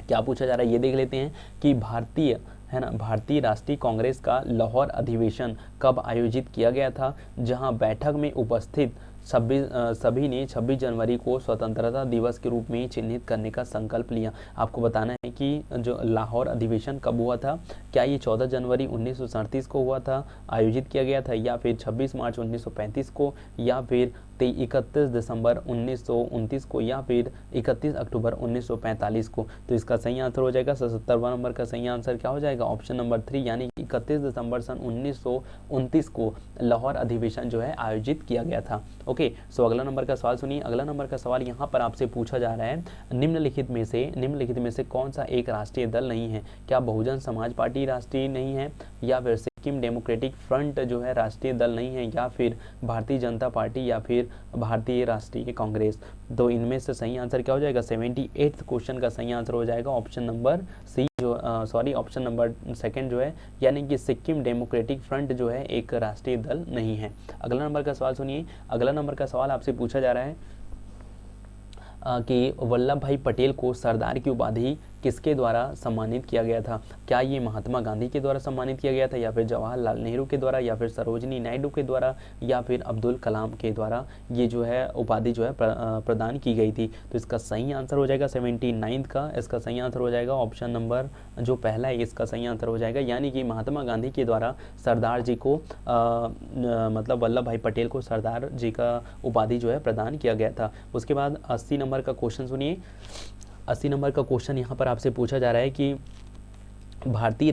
क्या पूछा जा रहा है ये देख लेते हैं कि भारतीय राष्ट्रीय कांग्रेस का लाहौर अधिवेशन कब आयोजित किया गया था, जहां बैठक में उपस्थित सभी ने 26 जनवरी को स्वतंत्रता दिवस के रूप में चिन्हित करने का संकल्प लिया। आपको बताना है कि जो लाहौर अधिवेशन कब हुआ था? क्या ये 14 जनवरी 1937 को हुआ था, आयोजित किया गया था, या फिर 26 मार्च 1935 को, या फिर 31 दिसंबर 1929 को, या फिर 31 अक्टूबर 1945 को? तो इसका सही आंसर हो जाएगा 77वां नंबर का सही आंसर क्या हो जाएगा ऑप्शन नंबर 3 यानी 31 दिसंबर सन 1929 को लाहौर अधिवेशन जो है आयोजित किया गया था। ओके, सो अगला नंबर का सवाल सुनिए। अगला नंबर का सवाल यहाँ पर आपसे पूछा जा रहा है निम्नलिखित में से कौन सा एक राष्ट्रीय दल नहीं है? क्या बहुजन समाज पार्टी राष्ट्रीय नहीं है, या फिर सिक्किम डेमोक्रेटिक फ्रंट जो है राष्ट्रीय दल नहीं है, या फिर भारतीय जनता पार्टी, या फिर भारतीय राष्ट्रीय कांग्रेस? तो इनमें से सही आंसर क्या हो जाएगा? 78th क्वेश्चन का सही आंसर हो जाएगा option number C option number 2 जो है यानी कि सिक्किम डेमोक्रेटिक फ्रंट जो है एक राष्ट्रीय दल नहीं है। अगला नंबर का सवाल सुनिए। अगला नंबर का सवाल आपसे पूछा जा रहा है कि वल्लभ भाई पटेल को सरदार की उपाधि किसके द्वारा सम्मानित किया गया था? क्या ये महात्मा गांधी के द्वारा सम्मानित किया गया था, या फिर जवाहरलाल नेहरू के द्वारा, या फिर सरोजिनी नायडू के द्वारा, या फिर अब्दुल कलाम के द्वारा ये जो है उपाधि जो है प्रदान की गई थी? तो इसका सही आंसर हो जाएगा 79th का इसका सही आंसर हो जाएगा ऑप्शन नंबर जो पहला है इसका सही आंसर हो जाएगा, यानी कि महात्मा गांधी के द्वारा सरदार जी को मतलब वल्लभ भाई पटेल को सरदार जी का उपाधि जो है प्रदान किया गया था। उसके बाद 80 नंबर का क्वेश्चन सुनिए। 80 नंबर का क्वेश्चन यहाँ पर आपसे पूछा जा रहा है कि भारतीय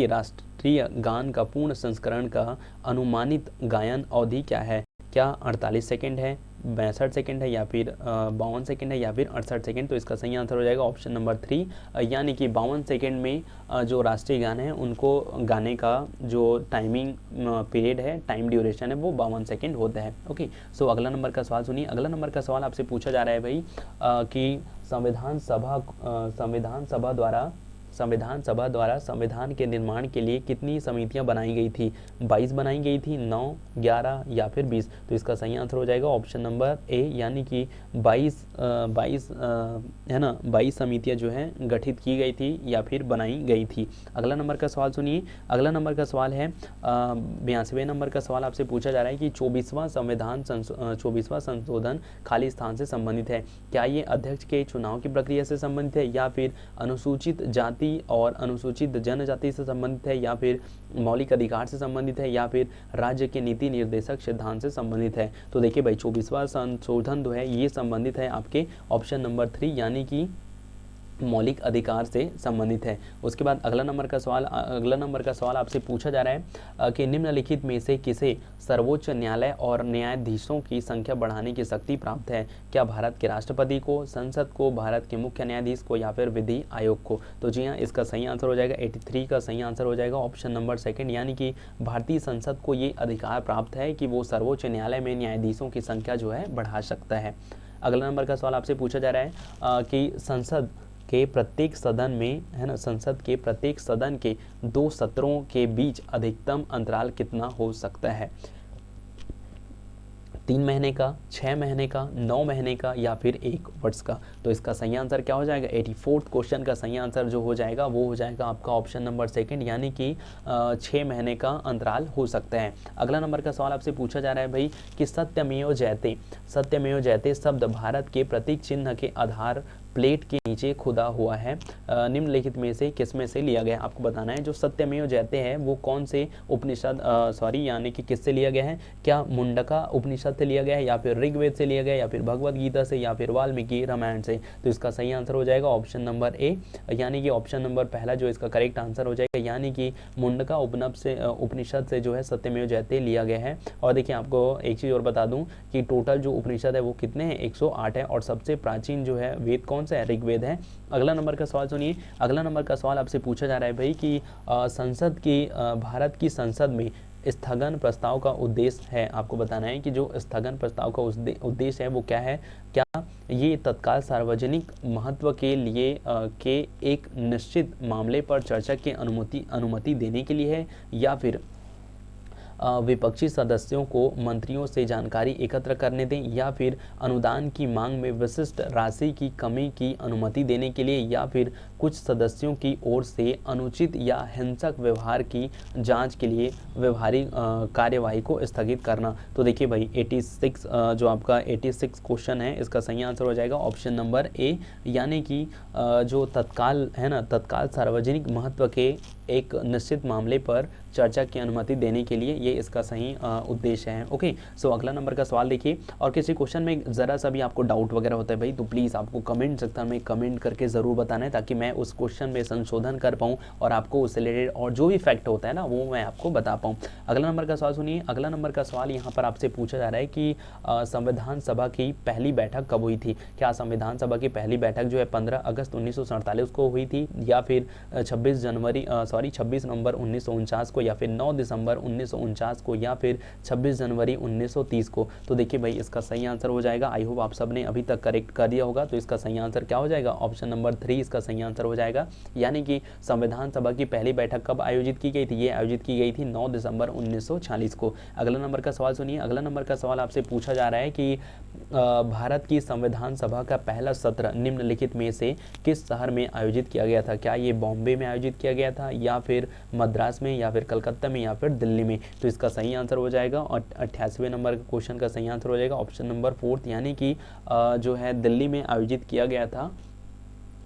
राष्ट्रीय गान का पूर्ण संस्करण का अनुमानित गायन अवधि क्या है? क्या 48 सेकेंड है, 62 सेकेंड है, या फिर 52 सेकेंड है, या फिर 68 सेकेंड? तो इसका सही आंसर हो जाएगा ऑप्शन नंबर 3 यानी कि 52 सेकेंड में जो राष्ट्रीय गान है उनको गाने का जो टाइमिंग पीरियड है, टाइम ड्यूरेशन है वो 52 सेकेंड होता है। ओके, सो अगला नंबर का सवाल सुनिए। अगला नंबर का सवाल आपसे पूछा जा रहा है भाई कि संविधान सभा द्वारा संविधान सभा द्वारा संविधान के निर्माण के लिए कितनी समितियां बनाई गई थी? 22 बनाई गई थी, 9, 11 या फिर 20? तो इसका सही आंसर हो जाएगा ऑप्शन नंबर ए, यानी कि 22 है ना, 22 समितियां जो है गठित की गई थी या फिर बनाई गई थी। अगला नंबर का सवाल सुनिए। अगला नंबर का सवाल है 82वें नंबर का सवाल आपसे पूछा जा रहा है कि 24वां संशोधन खाली स्थान से संबंधित है। क्या ये अध्यक्ष के चुनाव की प्रक्रिया से संबंधित है, या फिर अनुसूचित जाति और अनुसूचित जनजाति से संबंधित है, या फिर मौलिक अधिकार से संबंधित है, या फिर राज्य के नीति निर्देशक सिद्धांत से संबंधित है? तो देखिए भाई 24वां संशोधन जो है ये संबंधित है आपके ऑप्शन नंबर 3 यानी कि मौलिक अधिकार से संबंधित है। उसके बाद अगला नंबर का सवाल आपसे पूछा जा रहा है कि निम्नलिखित में से किसे सर्वोच्च न्यायालय और न्यायाधीशों की संख्या बढ़ाने की शक्ति प्राप्त है? क्या भारत के राष्ट्रपति को, संसद को, भारत के मुख्य न्यायाधीश को, या फिर विधि आयोग को? तो जी हाँ, इसका सही आंसर हो जाएगा 83 का सही आंसर हो जाएगा ऑप्शन नंबर 2, यानी कि भारतीय संसद को ये अधिकार प्राप्त है कि वो सर्वोच्च न्यायालय में न्यायाधीशों की संख्या जो है बढ़ा सकता है। अगला नंबर का सवाल आपसे पूछा जा रहा है कि संसद के प्रत्येक सदन में, है ना, संसद के प्रत्येक सदन के 2 सत्रों के बीच अधिकतम अंतराल कितना हो सकता है? 3 महीने का, 6 महीने का, 9 महीने का, या फिर 1 वर्ष का? तो इसका सही आंसर क्या हो जाएगा? 84th क्वेश्चन का सही आंसर जो हो जाएगा वो हो जाएगा आपका ऑप्शन नंबर 2, यानी कि 6 महीने का अंतराल हो सकता है। अगला नंबर का सवाल आपसे पूछा जा रहा है भाई कि सत्यमेव जयते शब्द भारत के प्रतीक चिन्ह के आधार प्लेट के नीचे खुदा हुआ है निम्नलिखित में से किसमें से लिया गया? आपको बताना है जो सत्यमेव जयते हैं वो कौन से उपनिषद यानी कि किससे लिया गया है? क्या मुंडका उपनिषद से लिया गया है, या फिर ऋग्वेद से लिया गया है, या फिर भगवद गीता से, या फिर वाल्मीकि रामायण से? तो इसका सही आंसर हो जाएगा ऑप्शन नंबर ए, यानी कि ऑप्शन नंबर पहला जो इसका करेक्ट आंसर हो जाएगा, यानी कि मुंडका उपनिषद से जो है सत्यमेव जयते लिया गया है। और देखिए आपको एक चीज़ और बता दूं कि टोटल जो उपनिषद है वो कितने हैं? 108 है, और सबसे प्राचीन जो है वेद कौन सा है? ऋग्वेद है। अगला नंबर का सवाल सुनिए। अगला नंबर का सवाल आपसे पूछा जा रहा है भाई कि भारत की संसद में स्थगन प्रस्ताव का उद्देश्य है। आपको बताना है कि जो स्थगन प्रस्ताव का उद्देश्य है वो क्या है? क्या ये तत्काल सार्वजनिक महत्व के लिए के एक निश्चित मामले पर चर्चा की अनुमति देने के लिए है, या फिर विपक्षी सदस्यों को मंत्रियों से जानकारी एकत्र करने दें, या फिर अनुदान की मांग में विशिष्ट राशि की कमी की अनुमति देने के लिए, या फिर कुछ सदस्यों की ओर से अनुचित या हिंसक व्यवहार की जांच के लिए व्यवहारिक कार्यवाही को स्थगित करना? तो देखिए भाई 86 जो आपका 86 क्वेश्चन है इसका सही आंसर हो जाएगा ऑप्शन नंबर ए, यानी कि जो तत्काल है ना, तत्काल सार्वजनिक महत्व के एक निश्चित मामले पर चर्चा की अनुमति देने के लिए ये इसका सही उद्देश्य है। ओके, सो अगला नंबर का सवाल देखिए। और किसी क्वेश्चन में ज़रा सा भी आपको डाउट वगैरह होता है भाई तो प्लीज़ आपको कमेंट सेक्शन में कमेंट करके ज़रूर बताना है, ताकि मैं उस क्वेश्चन में संशोधन कर पाऊँ और आपको उससे रिलेटेड और जो भी फैक्ट होता है ना वो मैं आपको बता पाऊँ। अगला नंबर का सवाल सुनिए। अगला नंबर का सवाल यहाँ पर आपसे पूछा जा रहा है कि संविधान सभा की पहली बैठक कब हुई थी? क्या संविधान सभा की पहली बैठक जो है 15 अगस्त 1947 को हुई थी, या फिर 26 नवंबर 1949 को, या फिर 9 दिसंबर 1949 को, या फिर 26 जनवरी 1930 को? तो देखिए भाई इसका सही आंसर हो जाएगा, आई होप आप सबने अभी तक करेक्ट कर दिया होगा, तो इसका सही आंसर क्या हो जाएगा? ऑप्शन नंबर 3 इसका सही आंसर हो जाएगा, यानी कि संविधान सभा की पहली बैठक कब आयोजित की गई थी? ये आयोजित की गई थी 9 दिसंबर 1946 को। अगला नंबर का सवाल सुनिए। अगला नंबर का सवाल आपसे पूछा जा रहा है कि भारत की संविधान सभा का पहला सत्र निम्नलिखित में से किस शहर में आयोजित किया गया था? क्या ये बॉम्बे में आयोजित किया गया था, या फिर मद्रास में, या फिर कलकत्ता में, या फिर दिल्ली में? तो इसका सही आंसर हो जाएगा, और 88वें नंबर का क्वेश्चन का सही आंसर हो जाएगा ऑप्शन नंबर 4, यानी कि जो है दिल्ली में आयोजित किया गया था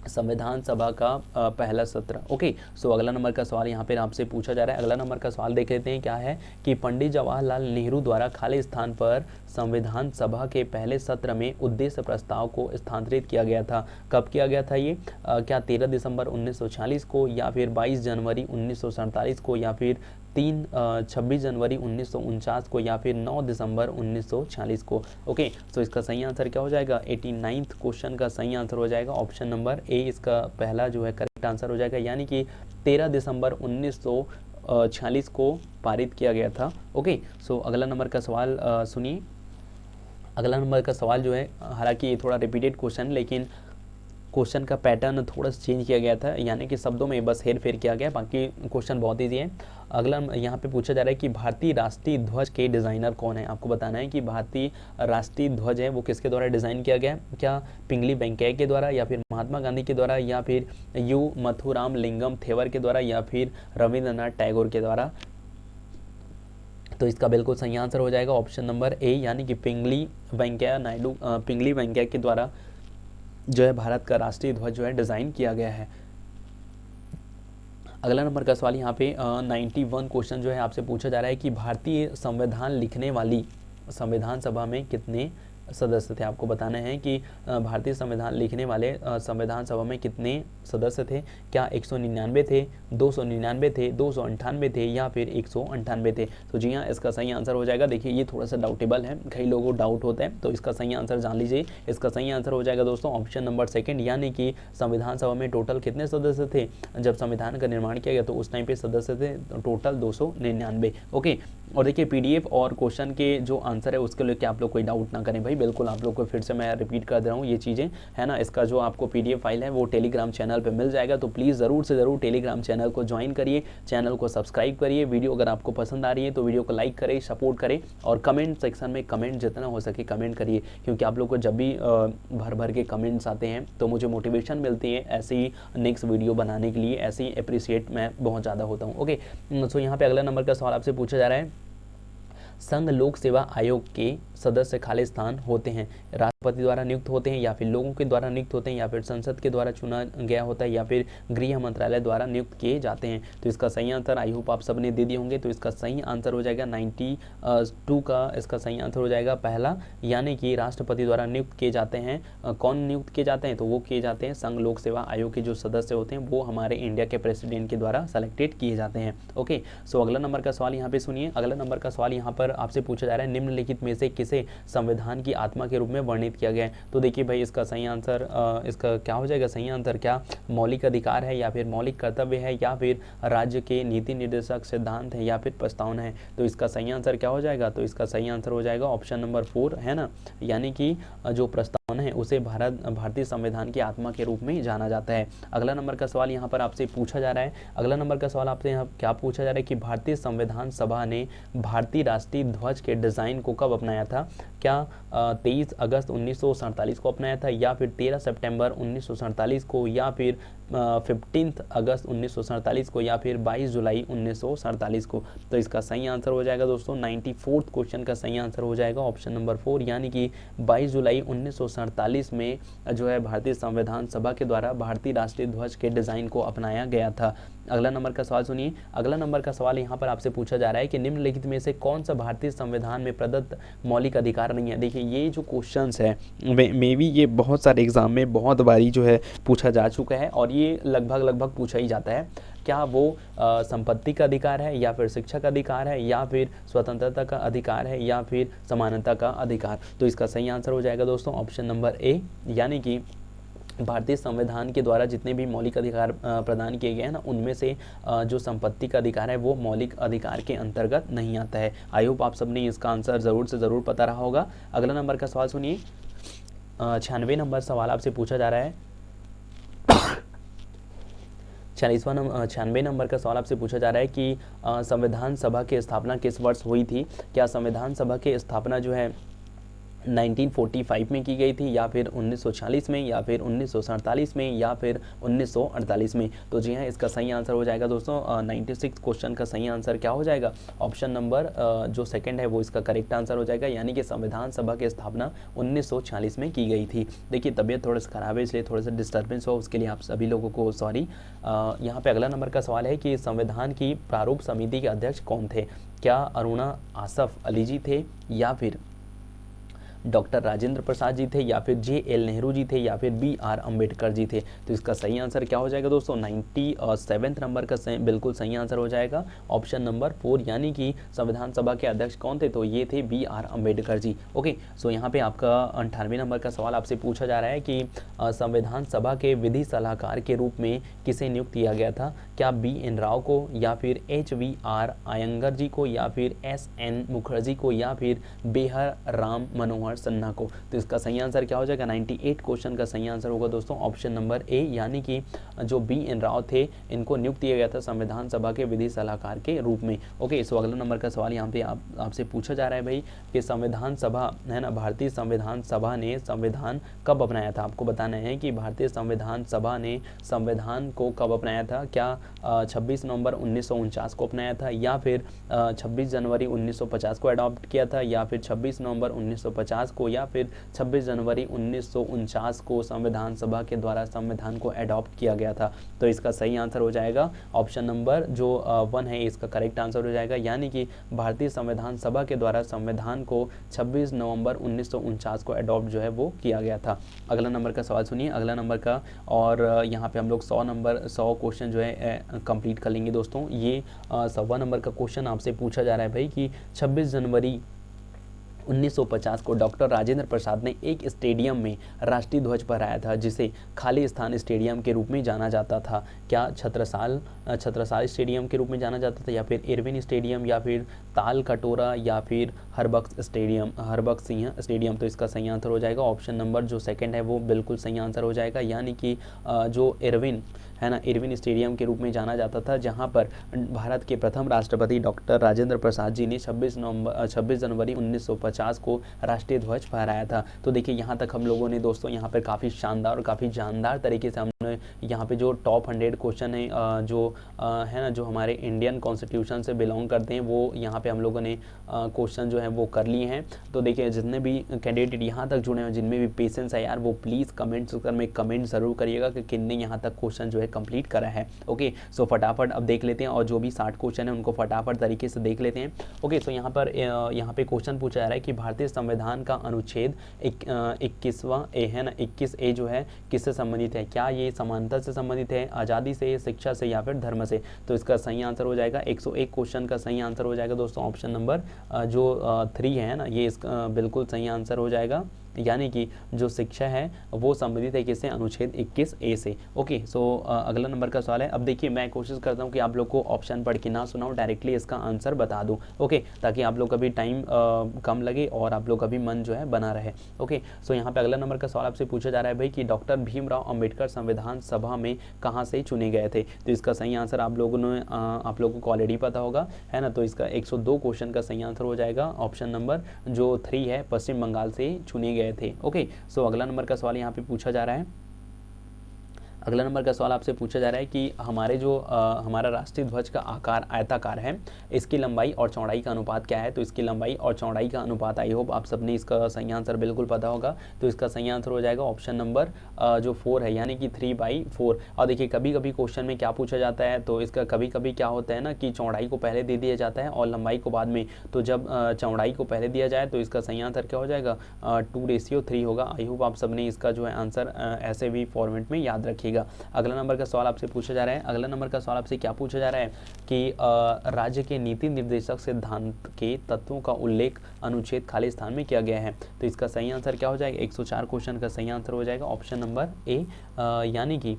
संविधान सभा का पहला सत्र। ओके, सो अगला नंबर का सवाल यहाँ पर आपसे पूछा जा रहा है। अगला नंबर का सवाल देख लेते हैं क्या है कि पंडित जवाहरलाल नेहरू द्वारा खाली स्थान पर संविधान सभा के पहले सत्र में उद्देश्य प्रस्ताव को स्थानांतरित किया गया था? कब किया गया था ये? क्या 13 दिसंबर 1946 को, या फिर 22 जनवरी 1947 को, या फिर 26 जनवरी 1949 को, या फिर 9 दिसंबर 1946 को? ओके, सो इसका सही आंसर क्या हो जाएगा? 89th क्वेश्चन का सही आंसर हो जाएगा ऑप्शन नंबर ए, इसका पहला जो है करेक्ट आंसर हो जाएगा, यानी कि 13 दिसंबर 1946 को पारित किया गया था। ओके, सो अगला नंबर का सवाल सुनिए। अगला नंबर का सवाल जो है, हालांकि ये थोड़ा रिपीटेड क्वेश्चन, लेकिन क्वेश्चन का पैटर्न थोड़ा सा चेंज किया गया था, यानी कि शब्दों में बस हेर फेर किया गया, बाकी क्वेश्चन बहुत ईजी है। अगला यहाँ पे पूछा जा रहा है कि भारतीय राष्ट्रीय ध्वज के डिज़ाइनर कौन है। आपको बताना है कि भारतीय राष्ट्रीय ध्वज है वो किसके द्वारा डिज़ाइन किया गया है, क्या पिंगली वेंकैया के द्वारा, या फिर महात्मा गांधी के द्वारा, या फिर यू मथुराम लिंगम थेवर के द्वारा, या फिर रविंद्रनाथ टैगोर के द्वारा। तो इसका बिल्कुल सही आंसर हो जाएगा ऑप्शन नंबर ए, यानी कि पिंगली वेंकैया के द्वारा जो है भारत का राष्ट्रीय ध्वज जो है डिज़ाइन किया गया है। अगला नंबर का सवाल यहाँ पे 91 क्वेश्चन जो है आपसे पूछा जा रहा है कि भारतीय संविधान लिखने वाली संविधान सभा में कितने सदस्य थे। आपको बताना है कि भारतीय संविधान लिखने वाले संविधान सभा में कितने सदस्य थे, क्या 199 थे, 299 थे, 298 थे, या फिर 198 थे। तो जी हाँ, इसका सही आंसर हो जाएगा। देखिए ये थोड़ा सा डाउटेबल है, कई लोगों को डाउट होता है, तो इसका सही आंसर जान लीजिए। इसका सही आंसर हो जाएगा दोस्तों ऑप्शन नंबर सेकंड, यानी कि संविधान सभा में टोटल कितने सदस्य थे। जब संविधान का निर्माण किया गया तो उस टाइम पे सदस्य थे टोटल 299। ओके, और देखिए PDF और क्वेश्चन के जो आंसर है उसके लेके आप लोग कोई डाउट ना करें भाई, बिल्कुल आप लोग को फिर से मैं रिपीट कर दे रहा हूँ ये चीज़ें, है ना। इसका जो आपको PDF फाइल है वो टेलीग्राम चैनल पे मिल जाएगा, तो प्लीज़ ज़रूर से ज़रूर टेलीग्राम चैनल को ज्वाइन करिए, चैनल को सब्सक्राइब करिए। वीडियो अगर आपको पसंद आ रही है तो वीडियो को लाइक करें, सपोर्ट करें, और कमेंट सेक्शन में कमेंट जितना हो सके कमेंट करिए, क्योंकि आप लोग को जब भी भर भर के कमेंट्स आते हैं तो मुझे मोटिवेशन मिलती है ऐसे ही नेक्स्ट वीडियो बनाने के लिए, ऐसे ही अप्रिशिएट मैं बहुत ज़्यादा होता हूँ। ओके, सो यहाँ पे अगला नंबर का सवाल आपसे पूछा जा रहा है, संघ लोक सेवा आयोग के सदस्य खालिस्तान होते हैं, राष्ट्रपति द्वारा नियुक्त होते हैं, या फिर लोगों के द्वारा नियुक्त होते हैं, या फिर संसद के द्वारा चुना गया होता है, या फिर गृह मंत्रालय द्वारा नियुक्त किए जाते हैं। तो इसका सही आंसर आई होप आप सबने दे दिए होंगे, तो इसका सही आंसर हो जाएगा 92 का इसका सही आंसर हो जाएगा पहला, यानी कि राष्ट्रपति द्वारा नियुक्त किए जाते हैं। कौन नियुक्त किए जाते हैं, तो वो किए जाते हैं संघ लोक सेवा आयोग के जो सदस्य होते हैं वो हमारे इंडिया के प्रेसिडेंट के द्वारा सेलेक्टेड किए जाते हैं। ओके, सो अगला नंबर का सवाल यहाँ पे सुनिए। अगला नंबर का सवाल यहाँ पर आपसे पूछा जा रहा है, निम्नलिखित में से किसे संविधान की आत्मा के रूप में वर्णित किया गया है। तो देखिए भाई इसका सही आंसर इसका क्या हो जाएगा, सही आंसर क्या मौलिक अधिकार है, या फिर मौलिक कर्तव्य है, या फिर राज्य के नीति निर्देशक सिद्धांत है, या फिर प्रस्तावना है। तो इसका सही आंसर क्या हो जाएगा, तो इसका सही आंसर हो जाएगा ऑप्शन नंबर 4, है ना, यानी कि जो प्रस्तावना है उसे भारतीय संविधान की आत्मा के रूप में जाना जाता है। अगला नंबर का सवाल यहाँ पर आपसे पूछा जा रहा है, अगला नंबर का सवाल आपसे यहाँ क्या पूछा जा रहा है कि भारतीय संविधान सभा ने भारतीय राष्ट्रीय ध्वज के डिज़ाइन को कब अपनाया था। क्या 23 अगस्त 1947 को अपनाया था, या फिर 13 सितंबर 1947 को, या फिर 15 अगस्त 1947 को, या फिर 22 जुलाई 1947 को। तो इसका सही आंसर हो जाएगा दोस्तों 94th क्वेश्चन का सही आंसर हो जाएगा ऑप्शन नंबर 4, यानी कि 22 जुलाई 1947 में जो है भारतीय संविधान सभा के द्वारा भारतीय राष्ट्रीय ध्वज के डिज़ाइन को अपनाया गया था। अगला नंबर का सवाल सुनिए। अगला नंबर का सवाल यहाँ पर आपसे पूछा जा रहा है कि निम्नलिखित में से कौन सा भारतीय संविधान में प्रदत्त मौलिक अधिकार नहीं है। देखिए ये जो क्वेश्चंस है मे बी ये बहुत सारे एग्जाम में बहुत बारी जो है पूछा जा चुका है, और ये लगभग पूछा ही जाता है। क्या वो संपत्ति का अधिकार है, या फिर शिक्षा का अधिकार है, या फिर स्वतंत्रता का अधिकार है, या फिर समानता का अधिकार। तो इसका सही आंसर हो जाएगा दोस्तों ऑप्शन नंबर ए, यानी कि भारतीय संविधान के द्वारा जितने भी मौलिक अधिकार प्रदान किए गए हैं ना, उनमें से जो संपत्ति का अधिकार है वो मौलिक अधिकार के अंतर्गत नहीं आता है। आई होप आप सबने इसका आंसर ज़रूर से ज़रूर पता रहा होगा। अगला नंबर का सवाल सुनिए। 96 नंबर सवाल आपसे पूछा जा रहा है। 96 नंबर का सवाल आपसे पूछा जा रहा है कि संविधान सभा की स्थापना किस वर्ष हुई थी। क्या संविधान सभा की स्थापना जो है 1945 में की गई थी, या फिर 1946 में, या फिर 1947 में, या फिर 1948 में। तो जी हाँ, इसका सही आंसर हो जाएगा दोस्तों 96 क्वेश्चन का सही आंसर क्या हो जाएगा, ऑप्शन नंबर जो सेकंड है वो इसका करेक्ट आंसर हो जाएगा, यानी कि संविधान सभा की स्थापना 1946 में की गई थी। देखिए तबीयत थोड़ा सा खराब है इसलिए थोड़ा सा डिस्टर्बेंस हो, उसके लिए आप सभी लोगों को सॉरी। यहाँ पे अगला नंबर का सवाल है कि संविधान की प्रारूप समिति के अध्यक्ष कौन थे। क्या अरुणा आसफ अली जी थे, या फिर डॉक्टर राजेंद्र प्रसाद जी थे, या फिर JL नेहरू जी थे, या फिर BR अम्बेडकर जी थे। तो इसका सही आंसर क्या हो जाएगा दोस्तों 97 नंबर का बिल्कुल सही आंसर हो जाएगा ऑप्शन नंबर 4, यानी कि संविधान सभा के अध्यक्ष कौन थे, तो ये थे BR अम्बेडकर जी। ओके, सो यहाँ पे आपका 98 नंबर का सवाल आपसे पूछा जा रहा है कि संविधान सभा के विधि सलाहकार के रूप में किसे नियुक्त किया गया था। क्या BN राव को, या फिर HVR आयंगर जी को, या फिर SN मुखर्जी को, या फिर बेहर राम मनोहर सिन्हा को। तो इसका सही आंसर क्या हो जाएगा, 98 क्वेश्चन का सही आंसर होगा दोस्तों ऑप्शन नंबर ए, यानी कि जो बी एन राव थे इनको नियुक्त किया गया था संविधान सभा के विधि सलाहकार के रूप में। ओके, सो अगला नंबर का सवाल यहाँ पे आपसे पूछा जा रहा है भाई कि संविधान सभा है ना, भारतीय संविधान सभा ने संविधान कब अपनाया था। आपको बताना है कि भारतीय संविधान सभा ने संविधान को कब अपनाया था, क्या 26 नवंबर 1949 को अपनाया था, या फिर 26 जनवरी 1950 को अडॉप्ट किया था, या फिर 26 नवंबर 1950 को, या फिर 26 जनवरी 1949 को संविधान सभा के द्वारा संविधान को अडॉप्ट किया गया था। तो इसका सही आंसर हो जाएगा ऑप्शन नंबर जो 1 है, इसका करेक्ट आंसर हो जाएगा, यानी कि भारतीय संविधान सभा के द्वारा संविधान को 26 नवंबर 1949 को अडॉप्ट जो है वो किया गया था। अगला नंबर का सवाल सुनिए, अगला नंबर का, और यहाँ पे हम लोग 100 क्वेश्चन जो है कंप्लीट कर लेंगे दोस्तों। ये 100वां नंबर का क्वेश्चन आपसे पूछा जा रहा है भाई कि 26 जनवरी 1950 को डॉक्टर राजेंद्र प्रसाद ने एक स्टेडियम में राष्ट्रीय ध्वज फहराया था जिसे खाली स्थान स्टेडियम के रूप में जाना जाता था। क्या छत्रसाल स्टेडियम के रूप में जाना जाता था, या फिर इरविन स्टेडियम, या फिर ताल कटोरा, या फिर हरबख्श सिंह स्टेडियम। तो इसका सही आंसर हो जाएगा ऑप्शन नंबर जो 2 है वो बिल्कुल सही आंसर हो जाएगा, यानी कि जो इरविन है ना, इरविन स्टेडियम के रूप में जाना जाता था, जहां पर भारत के प्रथम राष्ट्रपति डॉक्टर राजेंद्र प्रसाद जी ने 26 जनवरी 1950 को राष्ट्रीय ध्वज फहराया था। तो देखिए यहाँ तक हम लोगों ने दोस्तों यहाँ पर काफ़ी शानदार और काफ़ी जानदार तरीके से हमने यहाँ पे जो टॉप 100 क्वेश्चन है है ना, जो हमारे इंडियन कॉन्स्टिट्यूशन से बिलोंग करते हैं, वो यहाँ पे हम लोगों ने क्वेश्चन जो है वो कर लिए हैं। तो देखिए जितने भी कैंडिडेट यहाँ तक जुड़े हैं, जिनमें भी पेशेंस है यार, वो प्लीज़ कमेंट सेक्शन में कमेंट ज़रूर करिएगा कि किन्ने यहाँ तक क्वेश्चन जो है कंप्लीट करा है। ओके, सो फटाफट अब देख लेते हैं, और जो भी 60 क्वेश्चन है उनको फटाफट तरीके से देख लेते हैं। ओके, सो यहाँ पे क्वेश्चन पूछा जा रहा है कि भारतीय संविधान का अनुच्छेद 21वां ए है ना, 21A जो है किससे संबंधित है। क्या ये समानता से संबंधित है, आज़ादी से, शिक्षा से, या फिर धर्म से। तो इसका सही आंसर हो जाएगा 101 क्वेश्चन का सही आंसर हो जाएगा दोस्तों ऑप्शन नंबर जो 3 है ना, ये इसका बिल्कुल सही आंसर हो जाएगा, यानी कि जो शिक्षा है वो संबंधित है किससे, अनुच्छेद 21A से। ओके, सो अगला नंबर का सवाल है। अब देखिए मैं कोशिश करता हूँ कि आप लोग को ऑप्शन पढ़ के ना सुनाऊं, डायरेक्टली इसका आंसर बता दूं। ओके, ताकि आप लोग का भी टाइम कम लगे और आप लोग का भी मन जो है बना रहे। ओके, सो यहाँ पे अगला नंबर का सवाल आपसे पूछा जा रहा है भाई कि डॉक्टर भीमराव अंबेडकर संविधान सभा में कहाँ से चुने गए थे। तो इसका सही आंसर आप लोगों को ऑलरेडी पता होगा, है ना। तो इसका 102 क्वेश्चन का सही आंसर हो जाएगा ऑप्शन नंबर जो 3 है, पश्चिम बंगाल से चुने गए थे। ओके, सो अगला नंबर का सवाल यहाँ पे पूछा जा रहा है। अगला नंबर का सवाल आपसे पूछा जा रहा है कि हमारा राष्ट्रीय ध्वज का आकार आयताकार है, इसकी लंबाई और चौड़ाई का अनुपात क्या है। तो इसकी लंबाई और चौड़ाई का अनुपात आई होप आप सबने इसका सही आंसर बिल्कुल पता होगा। तो इसका सही आंसर हो जाएगा ऑप्शन नंबर जो 4 है, यानी कि 3/4। और देखिए कभी कभी क्वेश्चन में क्या पूछा जाता है, तो इसका कभी कभी क्या होता है ना कि चौड़ाई को पहले दे दिया जाता है और लंबाई को बाद में। तो जब चौड़ाई को पहले दिया जाए तो इसका सही आंसर क्या हो जाएगा, 2:3 होगा। आई होप आप सबने इसका जो है आंसर ऐसे भी फॉर्मेट में याद रखिएगा। अगला नंबर का सवाल आपसे पूछा जा रहा है। अगला नंबर का सवाल आपसे क्या पूछा जा रहा है कि राज्य के नीति निर्देशक सिद्धांत के तत्वों का उल्लेख अनुच्छेद खाली स्थान में किया गया है। तो इसका सही आंसर क्या हो जाएगा, 104 क्वेश्चन का सही आंसर हो जाएगा ऑप्शन नंबर ए, यानी कि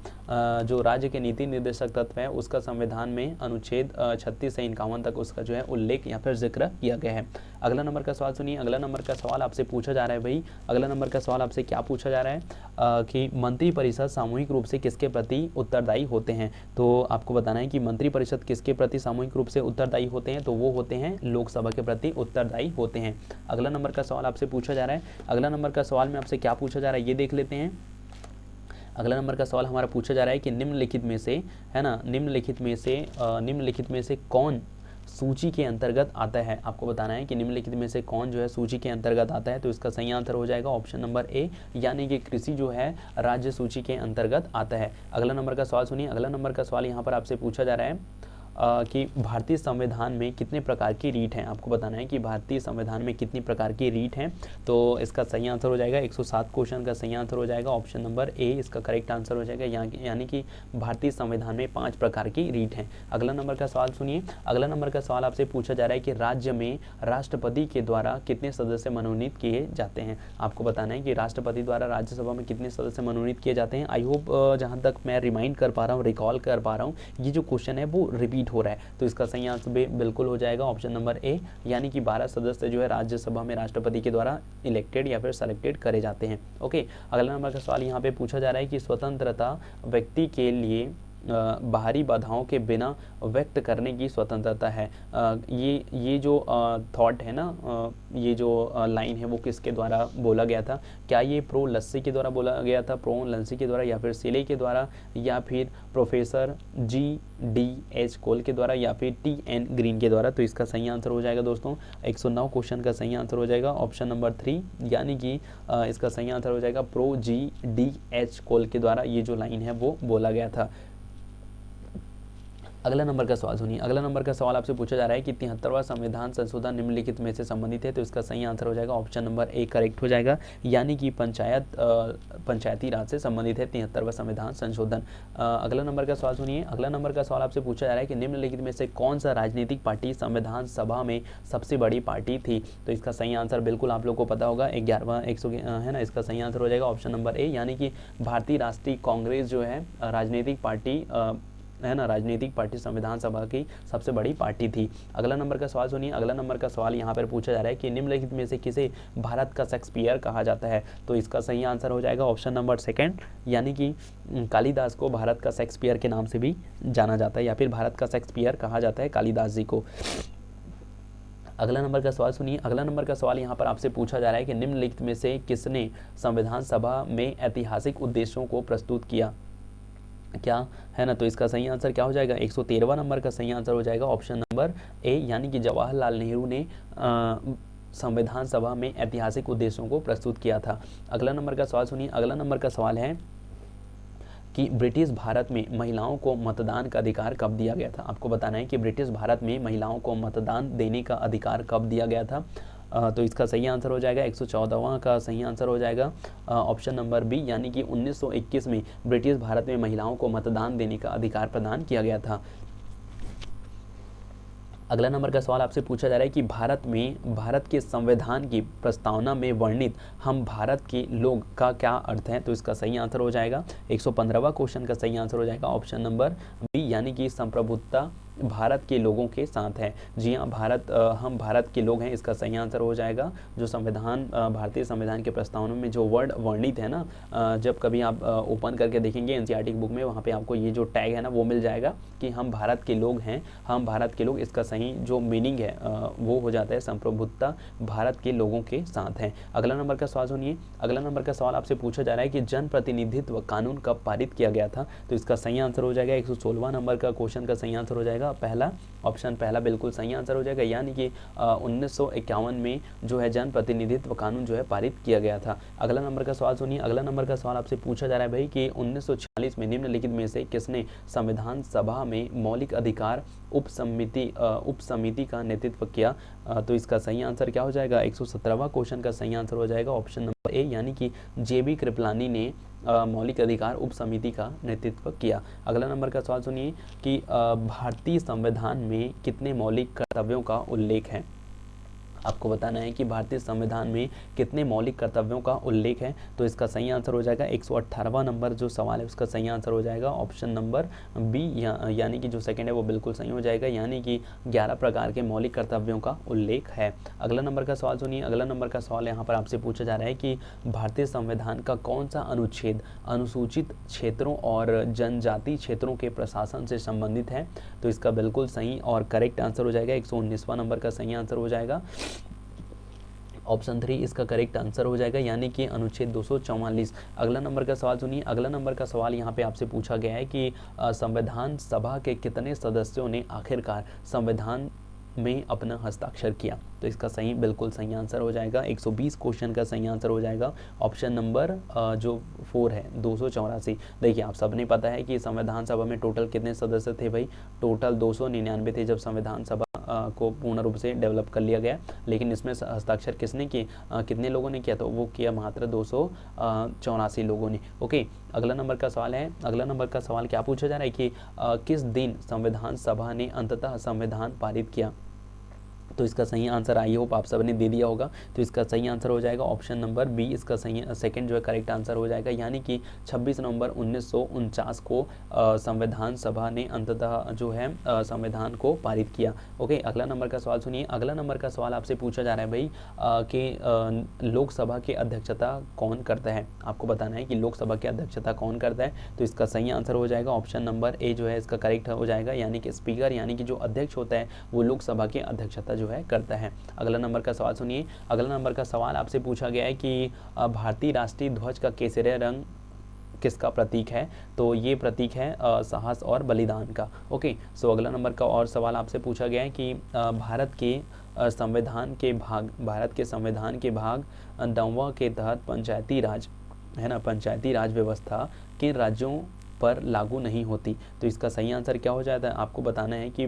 जो राज्य के नीति निर्देशक तत्व है उसका संविधान में अनुच्छेद 36 से 51 तक उसका जो है उल्लेख या फिर जिक्र किया गया है। अगला नंबर का सवाल सुनिए। अगला नंबर का सवाल आपसे पूछा जा रहा है भाई, अगला नंबर का सवाल आपसे क्या पूछा जा रहा है कि मंत्रिपरिषद सामूहिक रूप से किसके प्रति उत्तरदायी होते हैं। तो आपको बताना है कि मंत्रिपरिषद किसके प्रति सामूहिक रूप से उत्तरदायी होते हैं, तो वो होते हैं लोकसभा के प्रति उत्तरदायी होते हैं। अगला नंबर का सवाल आपसे पूछा जा रहा है। अगला नंबर का सवाल में आपसे क्या पूछा जा रहा है ये देख लेते हैं। अगला नंबर का सवाल हमारा पूछा जा रहा है कि निम्नलिखित में से, है ना, निम्नलिखित में से कौन सूची के अंतर्गत आता है। आपको बताना है कि निम्नलिखित में से कौन जो है सूची के अंतर्गत आता है। तो इसका सही आंसर हो जाएगा ऑप्शन नंबर ए, यानी कि कृषि जो है राज्य सूची के अंतर्गत आता है। अगला नंबर का सवाल सुनिए। अगला नंबर का सवाल यहाँ पर आपसे पूछा जा रहा है कि भारतीय संविधान में कितने प्रकार की रीट हैं। आपको बताना है कि भारतीय संविधान में कितनी प्रकार की रीट हैं। तो इसका सही आंसर हो जाएगा 107 क्वेश्चन का सही आंसर हो जाएगा ऑप्शन नंबर ए, इसका करेक्ट आंसर हो जाएगा, यानी कि भारतीय संविधान में 5 प्रकार की रीट हैं। अगला नंबर का सवाल सुनिए। अगला नंबर का सवाल आपसे पूछा जा रहा है कि राज्य में राष्ट्रपति के द्वारा कितने सदस्य मनोनीत किए जाते हैं। आपको बताना है कि राष्ट्रपति द्वारा राज्यसभा में कितने सदस्य मनोनीत किए जाते हैं। आई होप जहाँ तक मैं रिमाइंड कर पा रहा हूँ, रिकॉल कर पा रहा हूँ, ये जो क्वेश्चन है वो रिपीट अपॉइंट हो रहा है, तो इसका सही आंसर भी बिल्कुल हो जाएगा ऑप्शन नंबर ए, यानी कि 12 सदस्य जो है राज्यसभा में राष्ट्रपति के द्वारा इलेक्टेड या फिर सेलेक्टेड करे जाते हैं। ओके, अगला नंबर का सवाल यहाँ पे पूछा जा रहा है कि स्वतंत्रता व्यक्ति के लिए बाहरी बाधाओं के बिना व्यक्त करने की स्वतंत्रता है। ये जो थॉट है ना, ये जो लाइन है वो किसके द्वारा बोला गया था? क्या ये प्रो लस्सी के द्वारा बोला गया था, प्रो लस्सी के द्वारा, या फिर सिले के द्वारा, या फिर प्रोफेसर G.D.H. कोल के द्वारा, या फिर T.N. ग्रीन के द्वारा? तो इसका सही आंसर हो जाएगा दोस्तों 109 क्वेश्चन का सही आंसर हो जाएगा ऑप्शन नंबर 3, यानी कि इसका सही आंसर हो जाएगा प्रो G.D.H. कोल के द्वारा ये जो लाइन है वो बोला गया था। अगला नंबर का सवाल सुनिए। अगला नंबर का सवाल आपसे पूछा जा रहा है कि 73वां संविधान संशोधन निम्नलिखित में से संबंधित है, तो इसका सही आंसर हो जाएगा ऑप्शन नंबर ए करेक्ट हो जाएगा, यानी कि पंचायती राज से संबंधित है 73वां संविधान संशोधन। अगला नंबर का सवाल सुनिए। अगला नंबर का सवाल आपसे पूछा जा रहा है कि निम्नलिखित में से कौन सा राजनीतिक पार्टी संविधान सभा में सबसे बड़ी पार्टी थी? तो इसका सही आंसर बिल्कुल आप लोग को पता होगा, 11वां 100 है ना, इसका सही आंसर हो जाएगा ऑप्शन नंबर ए, यानी कि भारतीय राष्ट्रीय कांग्रेस जो है राजनीतिक पार्टी है ना, राजनीतिक पार्टी संविधान सभा की सबसे बड़ी पार्टी थी। अगला नंबर का सवाल सुनिए। अगला नंबर का सवाल यहाँ पर पूछा जा रहा है कि निम्नलिखित में से किसे भारत का शेक्सपियर कहा जाता है? तो इसका सही आंसर हो जाएगा ऑप्शन नंबर सेकंड, यानी कि कालिदास को भारत का शेक्सपियर के नाम से भी जाना जाता है, या फिर भारत का शेक्सपियर कहा जाता है कालिदास जी को। अगला नंबर का सवाल सुनिए। अगला नंबर का सवाल यहाँ पर आपसे पूछा जा रहा है कि निम्नलिखित में से किसने संविधान सभा में ऐतिहासिक उद्देश्यों को प्रस्तुत किया? क्या है ना, तो इसका सही आंसर क्या हो जाएगा? 113वां नंबर का सही आंसर हो जाएगा ऑप्शन नंबर ए, यानी कि जवाहरलाल नेहरू ने संविधान सभा में ऐतिहासिक उद्देश्यों को प्रस्तुत किया था। अगला नंबर का सवाल सुनिए। अगला नंबर का सवाल है कि ब्रिटिश भारत में महिलाओं को मतदान का अधिकार कब दिया गया था? आपको बताना है कि ब्रिटिश भारत में महिलाओं को मतदान देने का अधिकार कब दिया गया था? तो इसका सही आंसर हो जाएगा 114वां का सही आंसर हो जाएगा ऑप्शन नंबर बी, यानी कि 1921 में ब्रिटिश भारत में महिलाओं को मतदान देने का अधिकार प्रदान किया गया था। अगला नंबर का सवाल आपसे पूछा जा रहा है कि भारत के संविधान की प्रस्तावना में वर्णित हम भारत के लोग का क्या अर्थ है? तो इसका सही आंसर हो जाएगा 115वां क्वेश्चन का सही आंसर हो जाएगा ऑप्शन नंबर बी, यानी कि संप्रभुता भारत के लोगों के साथ है। जी हाँ, हम भारत के लोग हैं, इसका सही आंसर हो जाएगा। जो संविधान भारतीय संविधान के प्रस्तावना में जो वर्ड वर्णित है ना, जब कभी आप ओपन करके देखेंगे एनसीईआरटी बुक में, वहाँ पे आपको ये जो टैग है ना वो मिल जाएगा कि हम भारत के लोग हैं, हम भारत के लोग। इसका सही जो मीनिंग है वो हो जाता है संप्रभुता भारत के लोगों के साथ है। अगला नंबर का सवाल सुनिए। अगला नंबर का सवाल आपसे पूछा जा रहा है कि जनप्रतिनिधित्व कानून कब पारित किया गया था? तो इसका सही आंसर हो जाएगा 116वां नंबर का क्वेश्चन का सही आंसर हो जाएगा पहला, ऑप्शन पहला बिल्कुल सही आंसर हो जाएगा, यानी कि 1951 में जो है जन प्रतिनिधित्व कानून जो है पारित किया गया था। अगला नंबर का सवाल सुनिए। अगला नंबर का सवाल आपसे पूछा जा रहा है भाई कि 1946 में निम्नलिखित में से किसने संविधान सभा में मौलिक अधिकार उप समिति का नेतृत्व किया? तो इसका सही आंसर क्या हो जाएगा? 117वां क्वेश्चन का सही आंसर हो जाएगा ऑप्शन नंबर ए, यानी कि JB कृपलानी ने मौलिक अधिकार उप समिति का नेतृत्व किया। अगला नंबर का सवाल सुनिए कि भारतीय संविधान में कितने मौलिक कर्तव्यों का उल्लेख है? आपको बताना है कि भारतीय संविधान में कितने मौलिक कर्तव्यों का उल्लेख है। तो इसका सही आंसर हो जाएगा 118वां नंबर जो सवाल है उसका सही आंसर हो जाएगा ऑप्शन नंबर बी, यानी कि जो सेकंड है वो बिल्कुल सही हो जाएगा, यानी कि 11 प्रकार के मौलिक कर्तव्यों का उल्लेख है। अगला नंबर का सवाल सुनिए। अगला नंबर का सवाल यहाँ पर आपसे पूछा जा रहा है कि भारतीय संविधान का कौन सा अनुच्छेद अनुसूचित क्षेत्रों और जनजाति क्षेत्रों के प्रशासन से संबंधित है? तो इसका बिल्कुल सही और करेक्ट आंसर हो जाएगा 119वां नंबर का सही आंसर हो जाएगा ऑप्शन 3 इसका करेक्ट आंसर हो जाएगा, यानी कि अनुच्छेद 244। अगला नंबर का सवाल सुनिए। अगला नंबर का सवाल यहाँ पे आपसे पूछा गया है कि संविधान सभा के कितने सदस्यों ने आखिरकार संविधान में अपना हस्ताक्षर किया? तो इसका सही बिल्कुल सही आंसर हो जाएगा 120 क्वेश्चन का सही आंसर हो जाएगा ऑप्शन नंबर जो 4 है 284। देखिए आप सबने पता है कि संविधान सभा में टोटल कितने सदस्य थे भाई? टोटल 299 थे जब संविधान सभा को पूर्ण रूप से डेवलप कर लिया गया, लेकिन इसमें हस्ताक्षर किसने किए, कितने लोगों ने किया? तो वो किया मात्र 284 लोगों ने। ओके, अगला नंबर का सवाल है। अगला नंबर का सवाल क्या पूछा जा रहा है कि किस दिन संविधान सभा ने अंततः संविधान पारित किया? तो इसका सही आंसर आई होप आप सबने दे दिया होगा। तो इसका सही आंसर हो जाएगा ऑप्शन नंबर बी, इसका सही सेकंड जो है करेक्ट आंसर हो जाएगा। यानी कि 26 नवंबर 1949 को संविधान सभा ने अंततः जो है संविधान को पारित किया। ओके, अगला नंबर का सवाल सुनिए। अगला नंबर का सवाल आपसे पूछा जा रहा है भाई कि लोकसभा की अध्यक्षता कौन करता है। आपको बताना है कि लोकसभा की अध्यक्षता कौन करता है। तो इसका सही आंसर हो जाएगा ऑप्शन नंबर ए जो है इसका करेक्ट हो जाएगा। यानी कि स्पीकर यानी कि जो अध्यक्ष होता है वो लोकसभा की अध्यक्षता जो है करता है। अगला नंबर का सवाल सुनिए। अगला नंबर का सवाल आपसे पूछा गया है कि भारतीय राष्ट्रीय ध्वज का केसरिया रंग किसका प्रतीक है। तो ये प्रतीक है साहस और बलिदान का। ओके, सो अगला नंबर का और सवाल आपसे पूछा गया है कि भारत के संविधान के भाग 9वां के तहत पंचायती राज है ना, पंचायती राज व्यवस्था किन राज्यों पर लागू नहीं होती। तो इसका सही आंसर क्या हो जाता है, आपको बताना है कि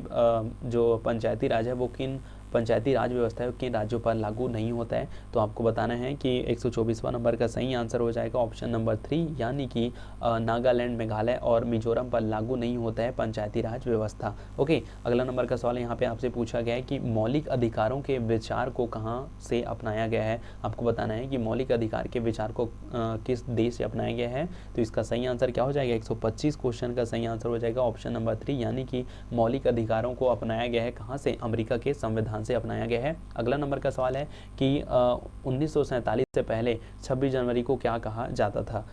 जो पंचायती राज है वो किन पंचायती राज व्यवस्था है किन राज्यों पर लागू नहीं होता है। तो आपको बताना है कि 124वां नंबर का सही आंसर हो जाएगा ऑप्शन नंबर 3, यानी कि नागालैंड, मेघालय और मिजोरम पर लागू नहीं होता है पंचायती राज व्यवस्था। ओके, अगला नंबर का सवाल यहाँ पे आपसे पूछा गया है कि मौलिक अधिकारों के विचार को कहाँ से अपनाया गया है। आपको बताना है कि मौलिक अधिकार के विचार को किस देश से अपनाया गया है। तो इसका सही आंसर क्या हो जाएगा, 125 क्वेश्चन का सही आंसर हो जाएगा ऑप्शन नंबर 3, यानी कि मौलिक अधिकारों को अपनाया गया है कहाँ से, अमेरिका के संविधान से अपनाया गया है। अगला नंबर का सवाल है कि 1947 से पहले 26 जनवरी को क्या कहा जाता था,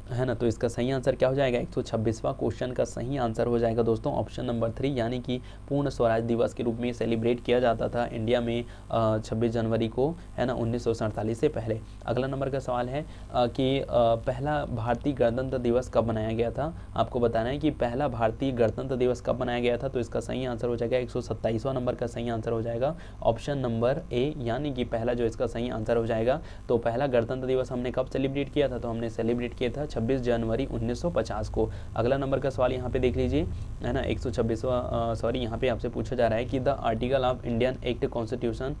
है ना। तो इसका सही आंसर क्या हो जाएगा, 126वां क्वेश्चन का सही आंसर हो जाएगा दोस्तों ऑप्शन नंबर 3, यानी कि पूर्ण स्वराज दिवस के रूप में सेलिब्रेट किया जाता था इंडिया में 26 जनवरी को, है ना, 1947 से पहले। अगला नंबर का सवाल है कि पहला भारतीय गणतंत्र दिवस कब मनाया गया था। आपको बताना है कि पहला भारतीय गणतंत्र दिवस कब मनाया गया था। तो इसका सही आंसर हो जाएगा 127वां नंबर का सही आंसर हो जाएगा ऑप्शन नंबर ए, यानी कि पहला जो इसका सही आंसर हो जाएगा। तो पहला गणतंत्र दिवस हमने कब सेलिब्रेट किया था, तो हमने सेलिब्रेट किया था 26 जनवरी 1950 को। अगला नंबर का सवाल यहाँ पे देख लीजिए, है ना, 126वां सॉरी यहाँ पे आपसे पूछा जा रहा है कि the article of Indian act constitution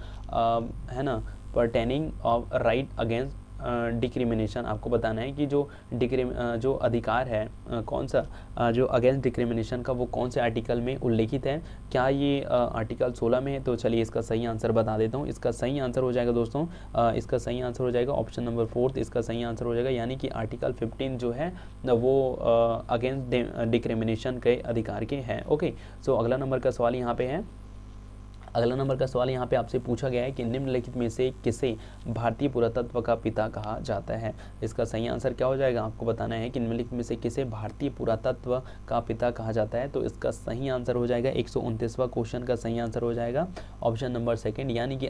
है ना पर्टेनिंग ऑफ राइट अगेंस्ट डिक्रिमिनेशन। आपको बताना है कि जो अधिकार है कौन सा जो अगेंस्ट डिक्रिमिनेशन का वो कौन से आर्टिकल में उल्लेखित है। क्या ये आर्टिकल 16 में है। तो चलिए इसका सही आंसर बता देता हूँ। इसका सही आंसर हो जाएगा दोस्तों, इसका सही आंसर हो जाएगा ऑप्शन नंबर 4, इसका सही आंसर हो जाएगा, यानी कि आर्टिकल 15 जो है वो अगेंस्ट डिक्रिमिनेशन के अधिकार के हैं। ओके, सो अगला नंबर का सवाल यहाँ पे है। अगला नंबर का सवाल यहाँ पे आपसे पूछा गया है कि निम्नलिखित में से किसे भारतीय पुरातत्व का पिता कहा जाता है। इसका सही आंसर क्या हो जाएगा, आपको बताना है कि निम्नलिखित में से किसे भारतीय पुरातत्व का पिता कहा जाता है। तो इसका सही आंसर हो जाएगा 129वां क्वेश्चन का सही आंसर हो जाएगा ऑप्शन नंबर 2, यानी कि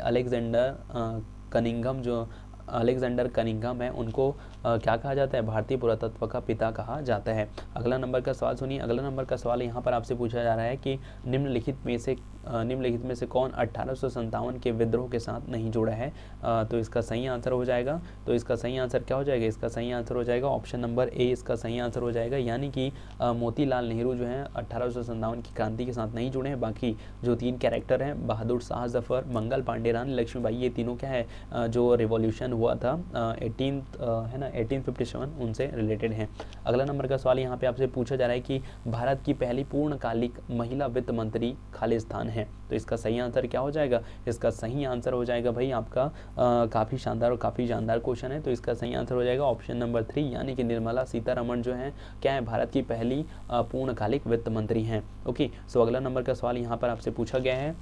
अलेक्जेंडर कनिंघम है, उनको क्या कहा जाता है, भारतीय पुरातत्व का पिता कहा जाता है। अगला नंबर का सवाल सुनिए। अगला नंबर का सवाल यहाँ पर आपसे पूछा जा रहा है कि निम्नलिखित में से कौन 1857 के विद्रोह के साथ नहीं जुड़ा है। तो इसका सही आंसर हो जाएगा, तो इसका सही आंसर क्या हो जाएगा, इसका सही आंसर हो जाएगा ऑप्शन नंबर ए, इसका सही आंसर हो जाएगा, यानी कि मोतीलाल नेहरू जो है 1857 की क्रांति के साथ नहीं जुड़े हैं। बाकी जो 3 कैरेक्टर हैं, बहादुर शाह जफर, मंगल पांडे, रानी लक्ष्मीबाई, ये तीनों क्या है जो रिवॉल्यूशन हुआ था 1857 उनसे रिलेटेड हैं। अगला नंबर का सवाल यहाँ पे आपसे पूछा जा रहा है कि भारत की पहली पूर्णकालिक महिला वित्त मंत्री खालिस्तान है। तो इसका सही आंसर क्या हो जाएगा, इसका सही आंसर हो जाएगा भाई आपका काफ़ी शानदार और काफ़ी जानदार क्वेश्चन है। तो इसका सही आंसर हो जाएगा ऑप्शन नंबर 3, यानी कि निर्मला सीतारमण जो है क्या है, भारत की पहली पूर्णकालिक वित्त मंत्री हैं। ओके, सो अगला नंबर का सवाल यहाँ पर आपसे पूछा गया है,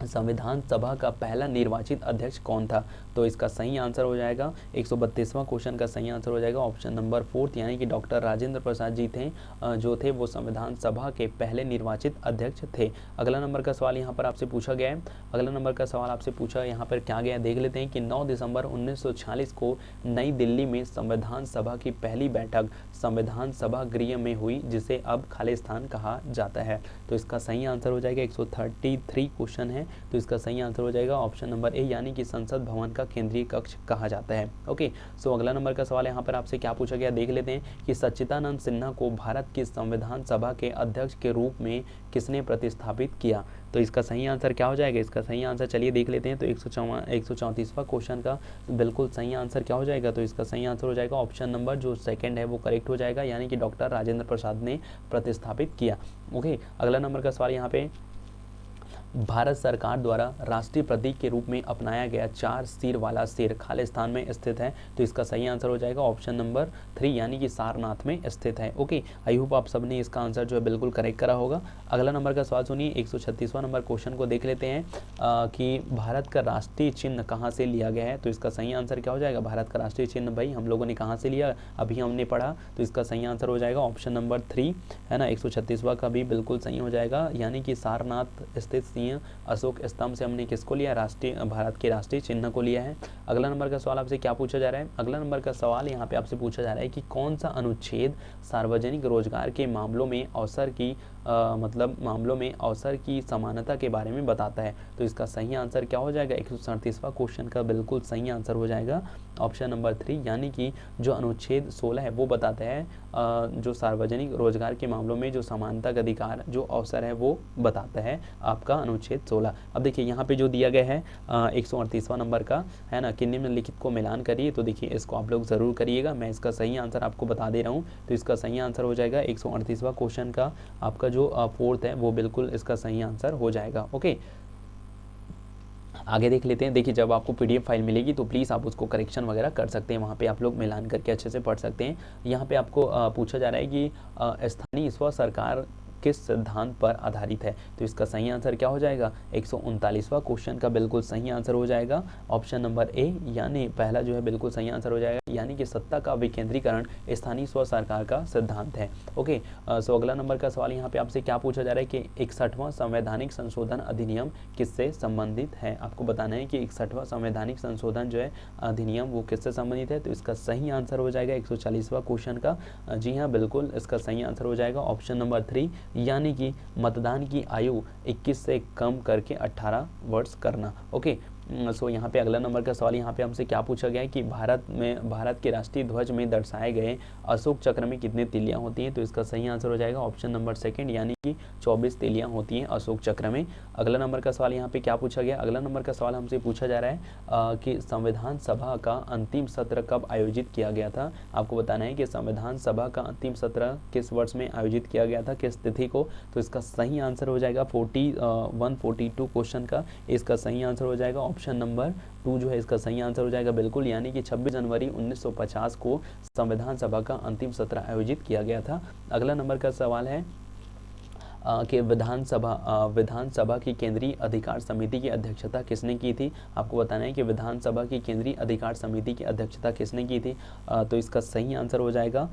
संविधान सभा का पहला निर्वाचित अध्यक्ष कौन था। तो इसका सही आंसर हो जाएगा 132वां क्वेश्चन का सही आंसर हो जाएगा ऑप्शन नंबर 4, यानी कि डॉक्टर राजेंद्र प्रसाद जी थे जो थे वो संविधान सभा के पहले निर्वाचित अध्यक्ष थे। अगला नंबर का सवाल यहाँ पर आपसे पूछा गया है। अगला नंबर का सवाल आपसे पूछा यहाँ पर क्या गया, देख लेते हैं कि 9 दिसंबर 1946 को नई दिल्ली में संविधान सभा की पहली बैठक संविधान सभा गृह में हुई, जिसे अब खालिस्तान कहा जाता है। तो इसका सही आंसर हो जाएगा 133 क्वेश्चन है, तो इसका सही आंसर हो जाएगा ऑप्शन नंबर ए, यानी कि संसद भवन का केंद्रीय कक्ष कहा जाता है। ओके, सो अगला नंबर का सवाल यहाँ पर आपसे क्या पूछा गया, देख लेते हैं कि सच्चिदानंद सिन्हा को भारत की संविधान सभा के अध्यक्ष के रूप में किसने प्रतिस्थापित किया। तो इसका सही आंसर क्या हो जाएगा, इसका सही आंसर चलिए देख लेते हैं। तो 134वां क्वेश्चन का बिल्कुल सही आंसर क्या हो जाएगा, तो इसका सही आंसर हो जाएगा ऑप्शन नंबर जो 2 है वो करेक्ट हो जाएगा, यानी कि डॉक्टर राजेंद्र प्रसाद ने प्रतिस्थापित किया। ओके, अगला नंबर का सवाल यहाँ पे भारत सरकार द्वारा राष्ट्रीय प्रतीक के रूप में अपनाया गया 4 सिर वाला शेर खालिस्तान में स्थित है? तो इसका सही आंसर हो जाएगा ऑप्शन नंबर 3 यानी कि सारनाथ में स्थित है। ओके, आई होप आप सबने इसका आंसर जो है बिल्कुल करेक्ट करा होगा। अगला नंबर का सवाल सुनिए, 136वां नंबर क्वेश्चन को देख लेते हैं कि भारत का राष्ट्रीय चिन्ह कहाँ से लिया गया है? तो इसका सही आंसर क्या हो जाएगा? भारत का राष्ट्रीय चिन्ह भाई हम लोगों ने कहाँ से लिया, अभी हमने पढ़ा, तो इसका सही आंसर हो जाएगा ऑप्शन नंबर 3 है ना। 136वां का भी बिल्कुल सही हो जाएगा, यानी कि सारनाथ स्थित सिंह अशोक स्तंभ से हमने किसको लिया? राष्ट्रीय भारत के राष्ट्रीय चिन्ह को लिया है। अगला नंबर का सवाल आपसे क्या पूछा जा रहा है? अगला नंबर का सवाल यहाँ पे आपसे पूछा जा रहा है कि कौन सा अनुच्छेद सार्वजनिक रोजगार के मामलों में अवसर की मामलों में अवसर की समानता के बारे में बताता है? तो इसका सही आंसर क्या हो जाएगा? 137वां क्वेश्चन का बिल्कुल सही आंसर हो जाएगा ऑप्शन नंबर 3 यानी कि जो अनुच्छेद 16 है वो बताता है जो सार्वजनिक रोजगार के मामलों में जो समानता का अधिकार जो अवसर है वो बताता है आपका अनुच्छेद 16। अब देखिए यहाँ पे जो दिया गया है 138वां नंबर का है ना कि निम्नलिखित को मिलान करिए, तो देखिए इसको आप लोग ज़रूर करिएगा, मैं इसका सही आंसर आपको बता दे रहा हूँ। तो इसका सही आंसर हो जाएगा 138वां क्वेश्चन का आपका जो फोर्थ है वो बिल्कुल इसका सही आंसर हो जाएगा। ओके, आगे देख लेते हैं। देखिए जब आपको पीडीएफ फाइल मिलेगी तो प्लीज़ आप उसको करेक्शन वगैरह कर सकते हैं, वहाँ पे आप लोग मिलान करके अच्छे से पढ़ सकते हैं। यहाँ पे आपको पूछा जा रहा है कि स्थानीय स्व सरकार किस सिद्धांत पर आधारित है? तो इसका सही आंसर क्या हो जाएगा? 139वां क्वेश्चन का बिल्कुल सही आंसर हो जाएगा ऑप्शन नंबर ए, यानी पहला जो है बिल्कुल सही आंसर हो जाएगा, यानी कि सत्ता का विकेंद्रीकरण स्थानीय स्व सरकार का सिद्धांत है। ओके, सो अगला नंबर का सवाल यहाँ पे आपसे क्या पूछा जा रहा है कि 61वां संवैधानिक संशोधन अधिनियम किससे संबंधित है? आपको बताना है कि 61वां संवैधानिक संशोधन जो है अधिनियम वो किससे संबंधित है? तो इसका सही आंसर हो जाएगा 140वां क्वेश्चन का, जी हाँ बिल्कुल इसका सही आंसर हो जाएगा ऑप्शन नंबर 3 यानी कि मतदान की आयु 21 से कम करके 18 वर्ष करना। ओके, सो यहाँ पे अगला नंबर का सवाल यहाँ पे हमसे क्या पूछा गया है कि भारत के राष्ट्रीय ध्वज में दर्शाए गए अशोक चक्र में कितने तीलियां होती हैं? तो इसका सही आंसर हो जाएगा ऑप्शन नंबर 2 यानी कि 24 तीलियां होती हैं अशोक चक्र में। अगला नंबर का सवाल यहाँ पे क्या पूछा गया? अगला नंबर का सवाल हमसे पूछा जा रहा है कि संविधान सभा का अंतिम सत्र कब आयोजित किया गया था? आपको बताना है कि संविधान सभा का अंतिम सत्र किस वर्ष में आयोजित किया गया था, किस तिथि को? तो इसका सही आंसर हो जाएगा 142 क्वेश्चन का इसका सही आंसर हो जाएगा ऑप्शन नंबर 2 जो है इसका सही आंसर हो जाएगा बिल्कुल, यानी कि 26 जनवरी 1950 को संविधान सभा का अंतिम सत्र आयोजित किया गया था। अगला नंबर का सवाल है कि विधानसभा की केंद्रीय अधिकार समिति की अध्यक्षता किसने की थी? आपको बताना है कि विधानसभा की केंद्रीय अधिकार समिति की अध्यक्षता किसने की थी? तो इसका सही आंसर हो जाएगा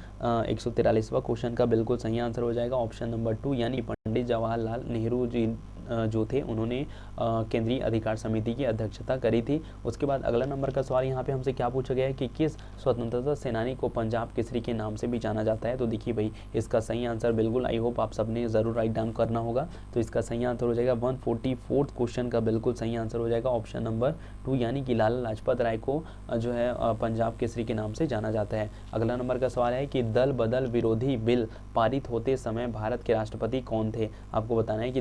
143वां क्वेश्चन का बिल्कुल सही आंसर हो जाएगा ऑप्शन नंबर 2 यानी पंडित जवाहरलाल नेहरू जी जो थे उन्होंने केंद्रीय अधिकार समिति की अध्यक्षता करी थी। उसके बाद अगला नंबर का सवाल यहाँ पे हमसे क्या पूछा गया है कि किस स्वतंत्रता सेनानी को पंजाब केसरी के नाम से भी जाना जाता है? तो देखिए भाई इसका सही आंसर बिल्कुल आई होप आप सबने ज़रूर राइट डाउन करना होगा। तो इसका सही आंसर हो जाएगा 144 क्वेश्चन का बिल्कुल सही आंसर हो जाएगा ऑप्शन नंबर 2 यानी कि लाला लाजपत राय को जो है पंजाब केसरी के नाम से जाना जाता है। अगला नंबर का सवाल है कि दल बदल विरोधी बिल पारित होते समय भारत के राष्ट्रपति कौन थे? आपको बताना है कि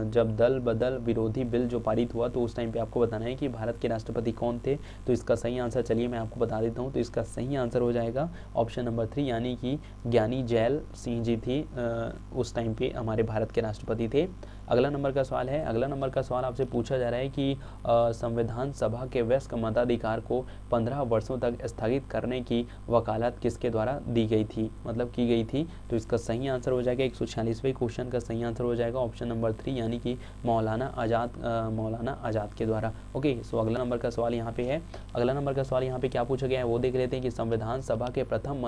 जब दल बदल विरोधी बिल जो पारित हुआ तो उस टाइम पे आपको बताना है कि भारत के राष्ट्रपति कौन थे? तो इसका सही आंसर चलिए मैं आपको बता देता हूँ। तो इसका सही आंसर हो जाएगा ऑप्शन नंबर 3 यानी कि ज्ञानी जैल सिंह जी थी उस टाइम पे हमारे भारत के राष्ट्रपति थे। अगला नंबर का सवाल है, अगला नंबर का सवाल आपसे पूछा जा रहा है कि संविधान सभा के वयस्क मताधिकार को 15 वर्षों तक स्थगित करने की वकालत किसके द्वारा दी गई थी, मतलब की गई थी? तो इसका सही आंसर हो जाएगा 146वें क्वेश्चन का सही आंसर हो जाएगा ऑप्शन नंबर 3 यानी कि मौलाना आज़ाद के द्वारा। ओके, सो अगला नंबर का सवाल यहाँ पे है, अगला नंबर का सवाल यहाँ पे क्या पूछा गया है वो देख लेते हैं कि संविधान सभा के प्रथम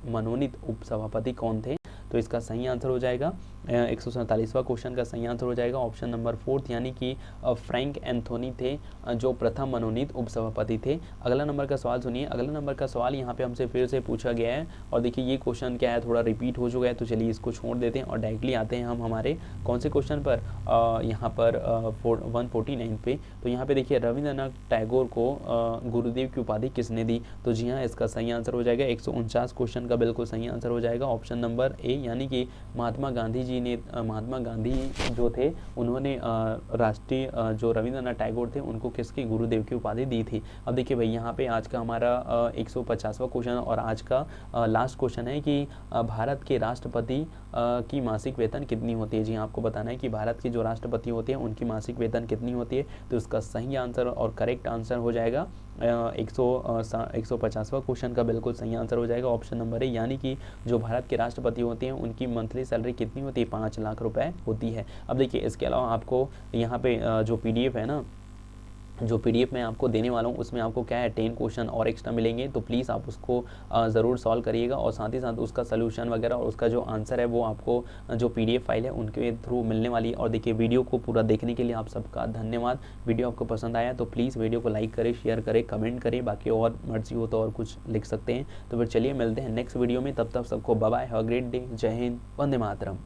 मनोनीत उपसभापति कौन थे? तो इसका सही आंसर हो जाएगा 147वां क्वेश्चन का सही आंसर हो जाएगा ऑप्शन नंबर 4 यानी कि फ्रैंक एंथोनी थे जो प्रथम मनोनीत उपसभापति थे। अगला नंबर का सवाल सुनिए, अगला नंबर का सवाल यहाँ पे हमसे फिर से पूछा गया है और देखिए ये क्वेश्चन क्या है थोड़ा रिपीट हो चुका है, तो चलिए इसको छोड़ देते हैं और डायरेक्टली आते हैं हम हमारे कौन से क्वेश्चन पर यहाँ पर 149 पे। तो यहाँ पे देखिए रविंद्रनाथ टैगोर को गुरुदेव की उपाधि किसने दी? तो जी हाँ इसका सही आंसर हो जाएगा 149 क्वेश्चन का बिल्कुल सही आंसर हो जाएगा ऑप्शन नंबर ए यानी कि महात्मा गांधी जी ने महात्मा गांधी जो थे उन्होंने राष्ट्रीय जो रविंद्रनाथ टैगोर थे उनको किसकी गुरुदेव की उपाधि दी थी। अब देखिए भाई यहाँ पे आज का हमारा 150वां क्वेश्चन और आज का लास्ट क्वेश्चन है कि भारत के राष्ट्रपति की मासिक वेतन कितनी होती है। जी आपको बताना है कि भारत के जो राष्ट्रपति होते हैं उनकी मासिक वेतन कितनी होती है। तो इसका सही आंसर और करेक्ट आंसर हो जाएगा 150वां क्वेश्चन का बिल्कुल सही आंसर हो जाएगा ऑप्शन नंबर है, यानी कि जो भारत के राष्ट्रपति होते हैं उनकी मंथली सैलरी कितनी होती है, 5 लाख रुपए होती है। अब देखिए इसके अलावा आपको यहाँ पे जो PDF है ना, जो PDF मैं आपको देने वाला हूँ उसमें आपको क्या है 10 क्वेश्चन और एक्स्ट्रा मिलेंगे, तो प्लीज़ आप उसको ज़रूर सॉल्व करिएगा और साथ ही साथ उसका सलूशन वगैरह और उसका जो आंसर है वो आपको जो PDF फाइल है उनके थ्रू मिलने वाली है। और देखिए वीडियो को पूरा देखने के लिए आप सबका धन्यवाद। वीडियो आपको पसंद आया तो प्लीज़ वीडियो को लाइक करें, शेयर करें, कमेंट करें, बाकी और मर्जी हो तो और कुछ लिख सकते हैं। तो फिर चलिए मिलते हैं नेक्स्ट वीडियो में, तब तक सबको bye bye, have a great day, जय हिंद, वंदे मातरम।